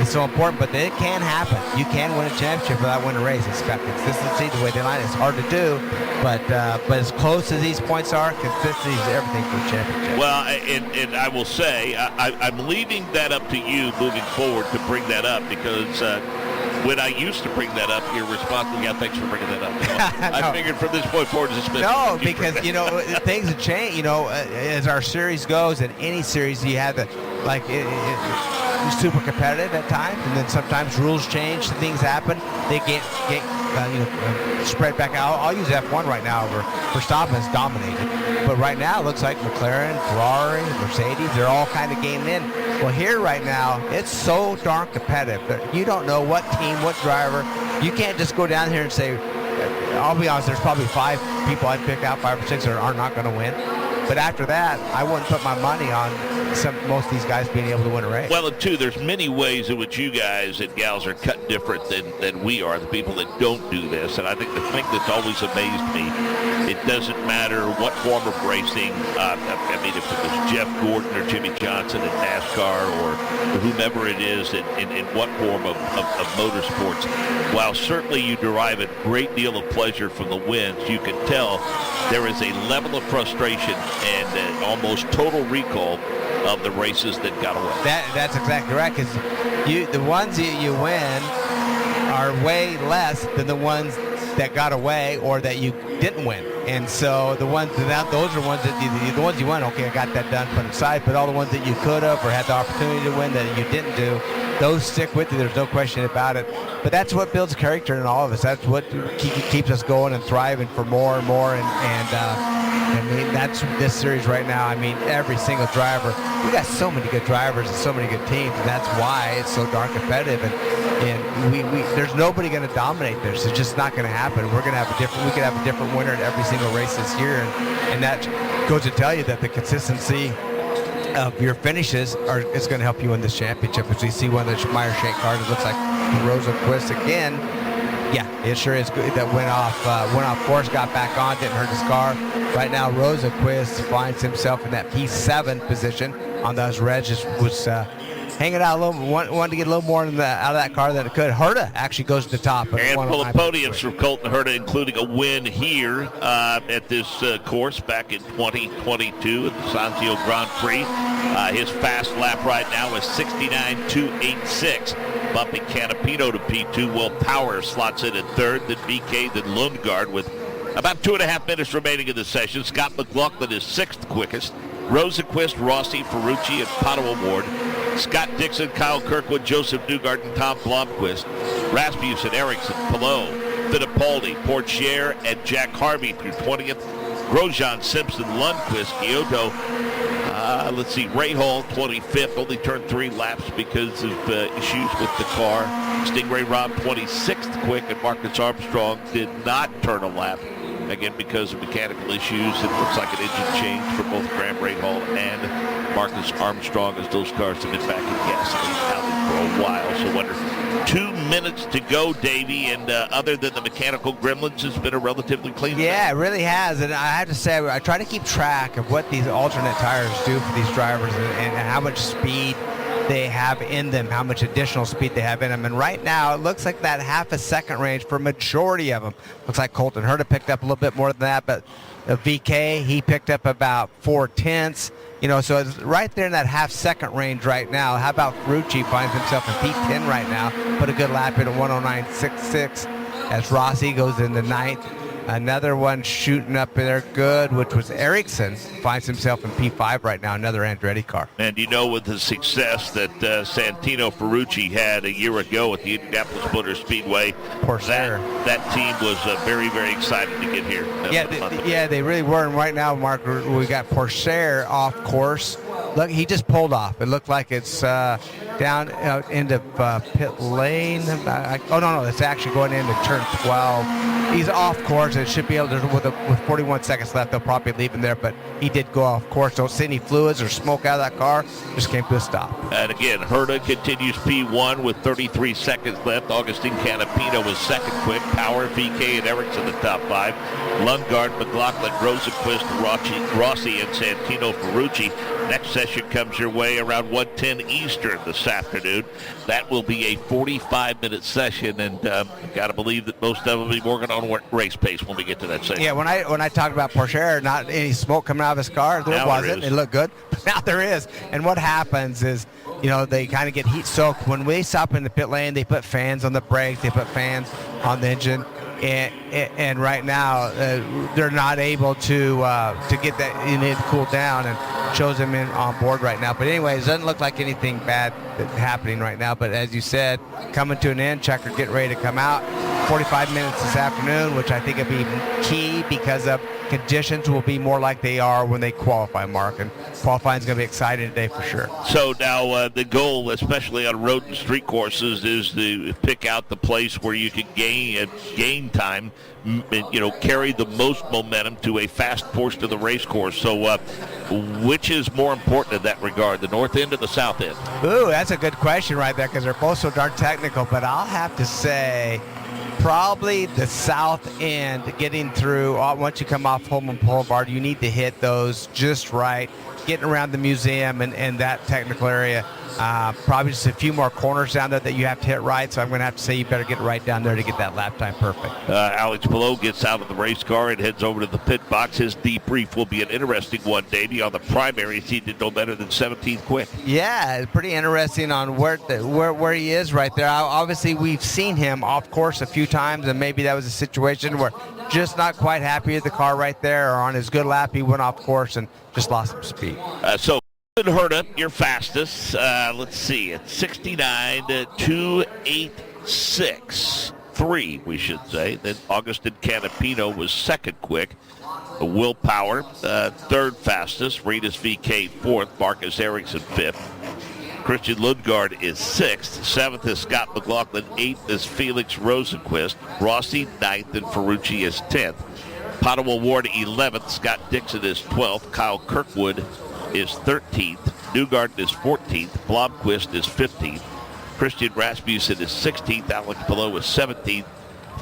is so important, but it can happen. You can win a championship without winning a race. It's got consistency, the way they line. It's hard to do, but as close as these points are, consistency is everything for the championship. Well, and I will say, I'm leaving that up to you moving forward to bring that up, because when I used to bring that up, your response was, yeah, thanks for bringing that up. I figured from this point forward, it's been because things have changed. As our series goes, in any series, you have the super competitive at times, and then sometimes rules change, things happen, they get spread back out. I'll use F1 right now where Verstappen's dominated, but right now it looks like McLaren, Ferrari, Mercedes, they're all kind of game in. Well, here right now, it's so darn competitive that you don't know what team, what driver. You can't just go down here and say, I'll be honest, there's probably 5 people I'd pick out, 5 or 6 that are not going to win. But after that, I wouldn't put my money on most of these guys being able to win a race. Well, and two, there's many ways in which you guys and gals are cut different than we are, the people that don't do this. And I think the thing that's always amazed me, it doesn't matter what form of racing. I mean, if it was Jeff Gordon or Jimmy Johnson in NASCAR or whomever it is in what form of motorsports, while certainly you derive a great deal of pleasure from the wins, you can tell there is a level of frustration and an almost total recall of the races that got away. That's exactly right, because the ones that you win are way less than the ones that got away or that you didn't win. And so those are ones that the ones you won, okay, I got that done, put aside, but all the ones that you could have or had the opportunity to win that you didn't do, those stick with you. There's no question about it. But that's what builds character in all of us. That's what keeps us going and thriving for more and more. I mean, that's this series right now. I mean, every single driver. We got so many good drivers and so many good teams, and that's why it's so darn competitive. And we there's nobody going to dominate this. It's just not going to happen. We could have a different winner in every single race this year, and that goes to tell you that the consistency of your finishes is going to help you win this championship. As we see one of the Meyer-Shank cars, it looks like Rosenquist again. Yeah, it sure is good. That went off course, got back on, didn't hurt his car. Right now, Rosenquist finds himself in that P7 position on those reds. Was hanging out a little, wanted to get a little more out of that car than it could. Herta actually goes to the top. Handful of podiums from Colton Herta, including a win here at this course back in 2022 at the Sanzio Grand Prix. His fast lap right now is 69.286. Bumping Canapino to P2. Will Power slots in at third, then BK, then Lundgaard with about 2.5 minutes remaining in the session. Scott McLaughlin is 6th quickest. Rosenquist, Rossi, Ferrucci, and Pato Award. Scott Dixon, Kyle Kirkwood, Joseph Newgarden, and Tom Blomqvist. Rasmussen, Ericsson, Palou, Fittipaldi, Portier, and Jack Harvey through 20th. Grosjean, Simpson, Lundqvist, Kyoto. Let's see, Ray Hall, 25th, only turned 3 laps because of issues with the car. Stingray Robb, 26th quick, and Marcus Armstrong did not turn a lap, again because of mechanical issues. It looks like an engine change for both Graham Rahal and Marcus Armstrong, as those cars have been back in gasoline now for a while. So under 2 minutes to go, Davey, and other than the mechanical gremlins, it's been a relatively clean Yeah, it really has. And I have to say, I try to keep track of what these alternate tires do for these drivers and how much speed they have in them, how much additional speed they have in them. And right now, it looks like that half a second range for majority of them. Looks like Colton Herta picked up a little bit more than that, but VK, he picked up about 4/10. So it's right there in that half second range right now. How about Ferrucci finds himself in P10 right now, put a good lap in at 109.66 as Rossi goes into 9th. Another one shooting up there good, which was Ericsson, finds himself in P5 right now, another Andretti car. And with the success that Santino Ferrucci had a year ago at the Indianapolis Motor Speedway, that team was very, very excited to get here. They really were. And right now, Mark, we got Porcher off course. Look, he just pulled off. It looked like it's down into pit lane. No, it's actually going into turn 12. He's off course. It should be able to, with 41 seconds left, they'll probably leave him there, but he did go off course. Don't see any fluids or smoke out of that car. Just came to a stop. And again, Herta continues P1 with 33 seconds left. Augustine Canapino was second quick. Power, VK, and Ericsson the top 5. Lundgaard, McLaughlin, Rosenquist, Rossi, and Santino Ferrucci. Next session comes your way around 1:10 Eastern this afternoon. That will be a 45-minute session, and got to believe that most of them will be working on race pace when we get to that session. Yeah, when I talked about Porcher, not any smoke coming out of his car, there wasn't. It looked good, but now there is. And what happens is, they kind of get heat soaked. When we stop in the pit lane, they put fans on the brakes, they put fans on the engine. And right now they're not able to get that to cool down, and shows him in on board right now. But anyways, it doesn't look like anything bad that's happening right now. But as you said, coming to an end, Checker getting ready to come out. 45 minutes this afternoon, which I think will be key because of conditions will be more like they are when they qualify, Mark. And qualifying is going to be exciting today for sure. So now the goal, especially on road and street courses, is to pick out the place where you can gain time, carry the most momentum to a fast portion of the race course. So which is more important in that regard, the north end or the south end? Ooh, that's a good question right there because they're both so darn technical. But I'll have to say probably the south end, getting through, once you come off Holman Boulevard, you need to hit those just right, getting around the museum and that technical area. Probably just a few more corners down there that you have to hit right, so I'm going to have to say you better get right down there to get that lap time perfect. Alex Palou gets out of the race car and heads over to the pit box. His debrief will be an interesting one, Davey. On the primaries, he did no better than 17th quick. Yeah, pretty interesting on where he is right there. Obviously, we've seen him off course a few times, and maybe that was a situation where just not quite happy with the car right there, or on his good lap, he went off course and just lost some speed. So Herta, your fastest. Let's see, it's 69.286.3, we should say. Then Augustin Canapino was second quick. Will Power, third fastest. Renus VK fourth. Marcus Ericsson fifth. Christian Lundgaard is sixth. Seventh is Scott McLaughlin. Eighth is Felix Rosenquist. Rossi ninth, and Ferrucci is 10th. Potawatomi Ward 11th. Scott Dixon is 12th. Kyle Kirkwood is 13th. Newgarden is 14th. Blomqvist is 15th. Christian Rasmussen is 16th. Alex Palou is 17th.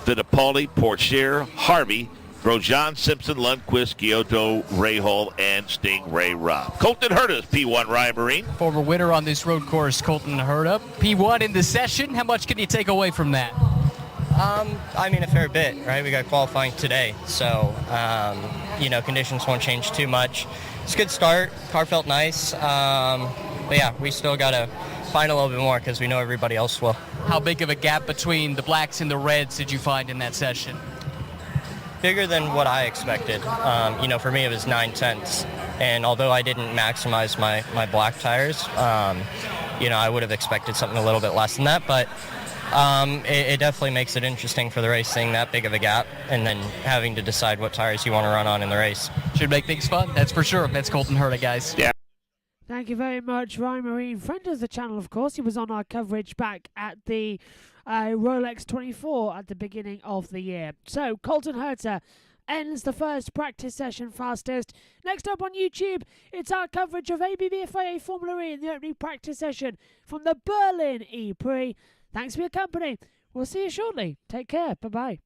Fittipaldi, Pourchaire, Harvey, Grosjean, Simpson, Lundqvist, Giotto, Rahal, and Stingray Robb. Colton Herta's P1 Ryan Marine. Former winner on this road course, Colton Herta. P1 in the session. How much can you take away from that? I mean, a fair bit, right? We got qualifying today, so, conditions won't change too much. It's a good start. Car felt nice. But yeah, we still got to find a little bit more because we know everybody else will. How big of a gap between the blacks and the reds did you find in that session? Bigger than what I expected. For me, it was 9/10. And although I didn't maximize my black tires, I would have expected something a little bit less than that. But it definitely makes it interesting for the race, seeing that big of a gap and then having to decide what tires you want to run on in the race. Should make things fun, that's for sure. That's Colton Herta, guys. Yeah. Thank you very much, Ryan Marine. Friend of the channel, of course. He was on our coverage back at the Rolex 24 at the beginning of the year. So, Colton Herta ends the first practice session fastest. Next up on YouTube, it's our coverage of ABB FIA Formula E in the opening practice session from the Berlin E-Prix. Thanks for your company. We'll see you shortly. Take care. Bye-bye.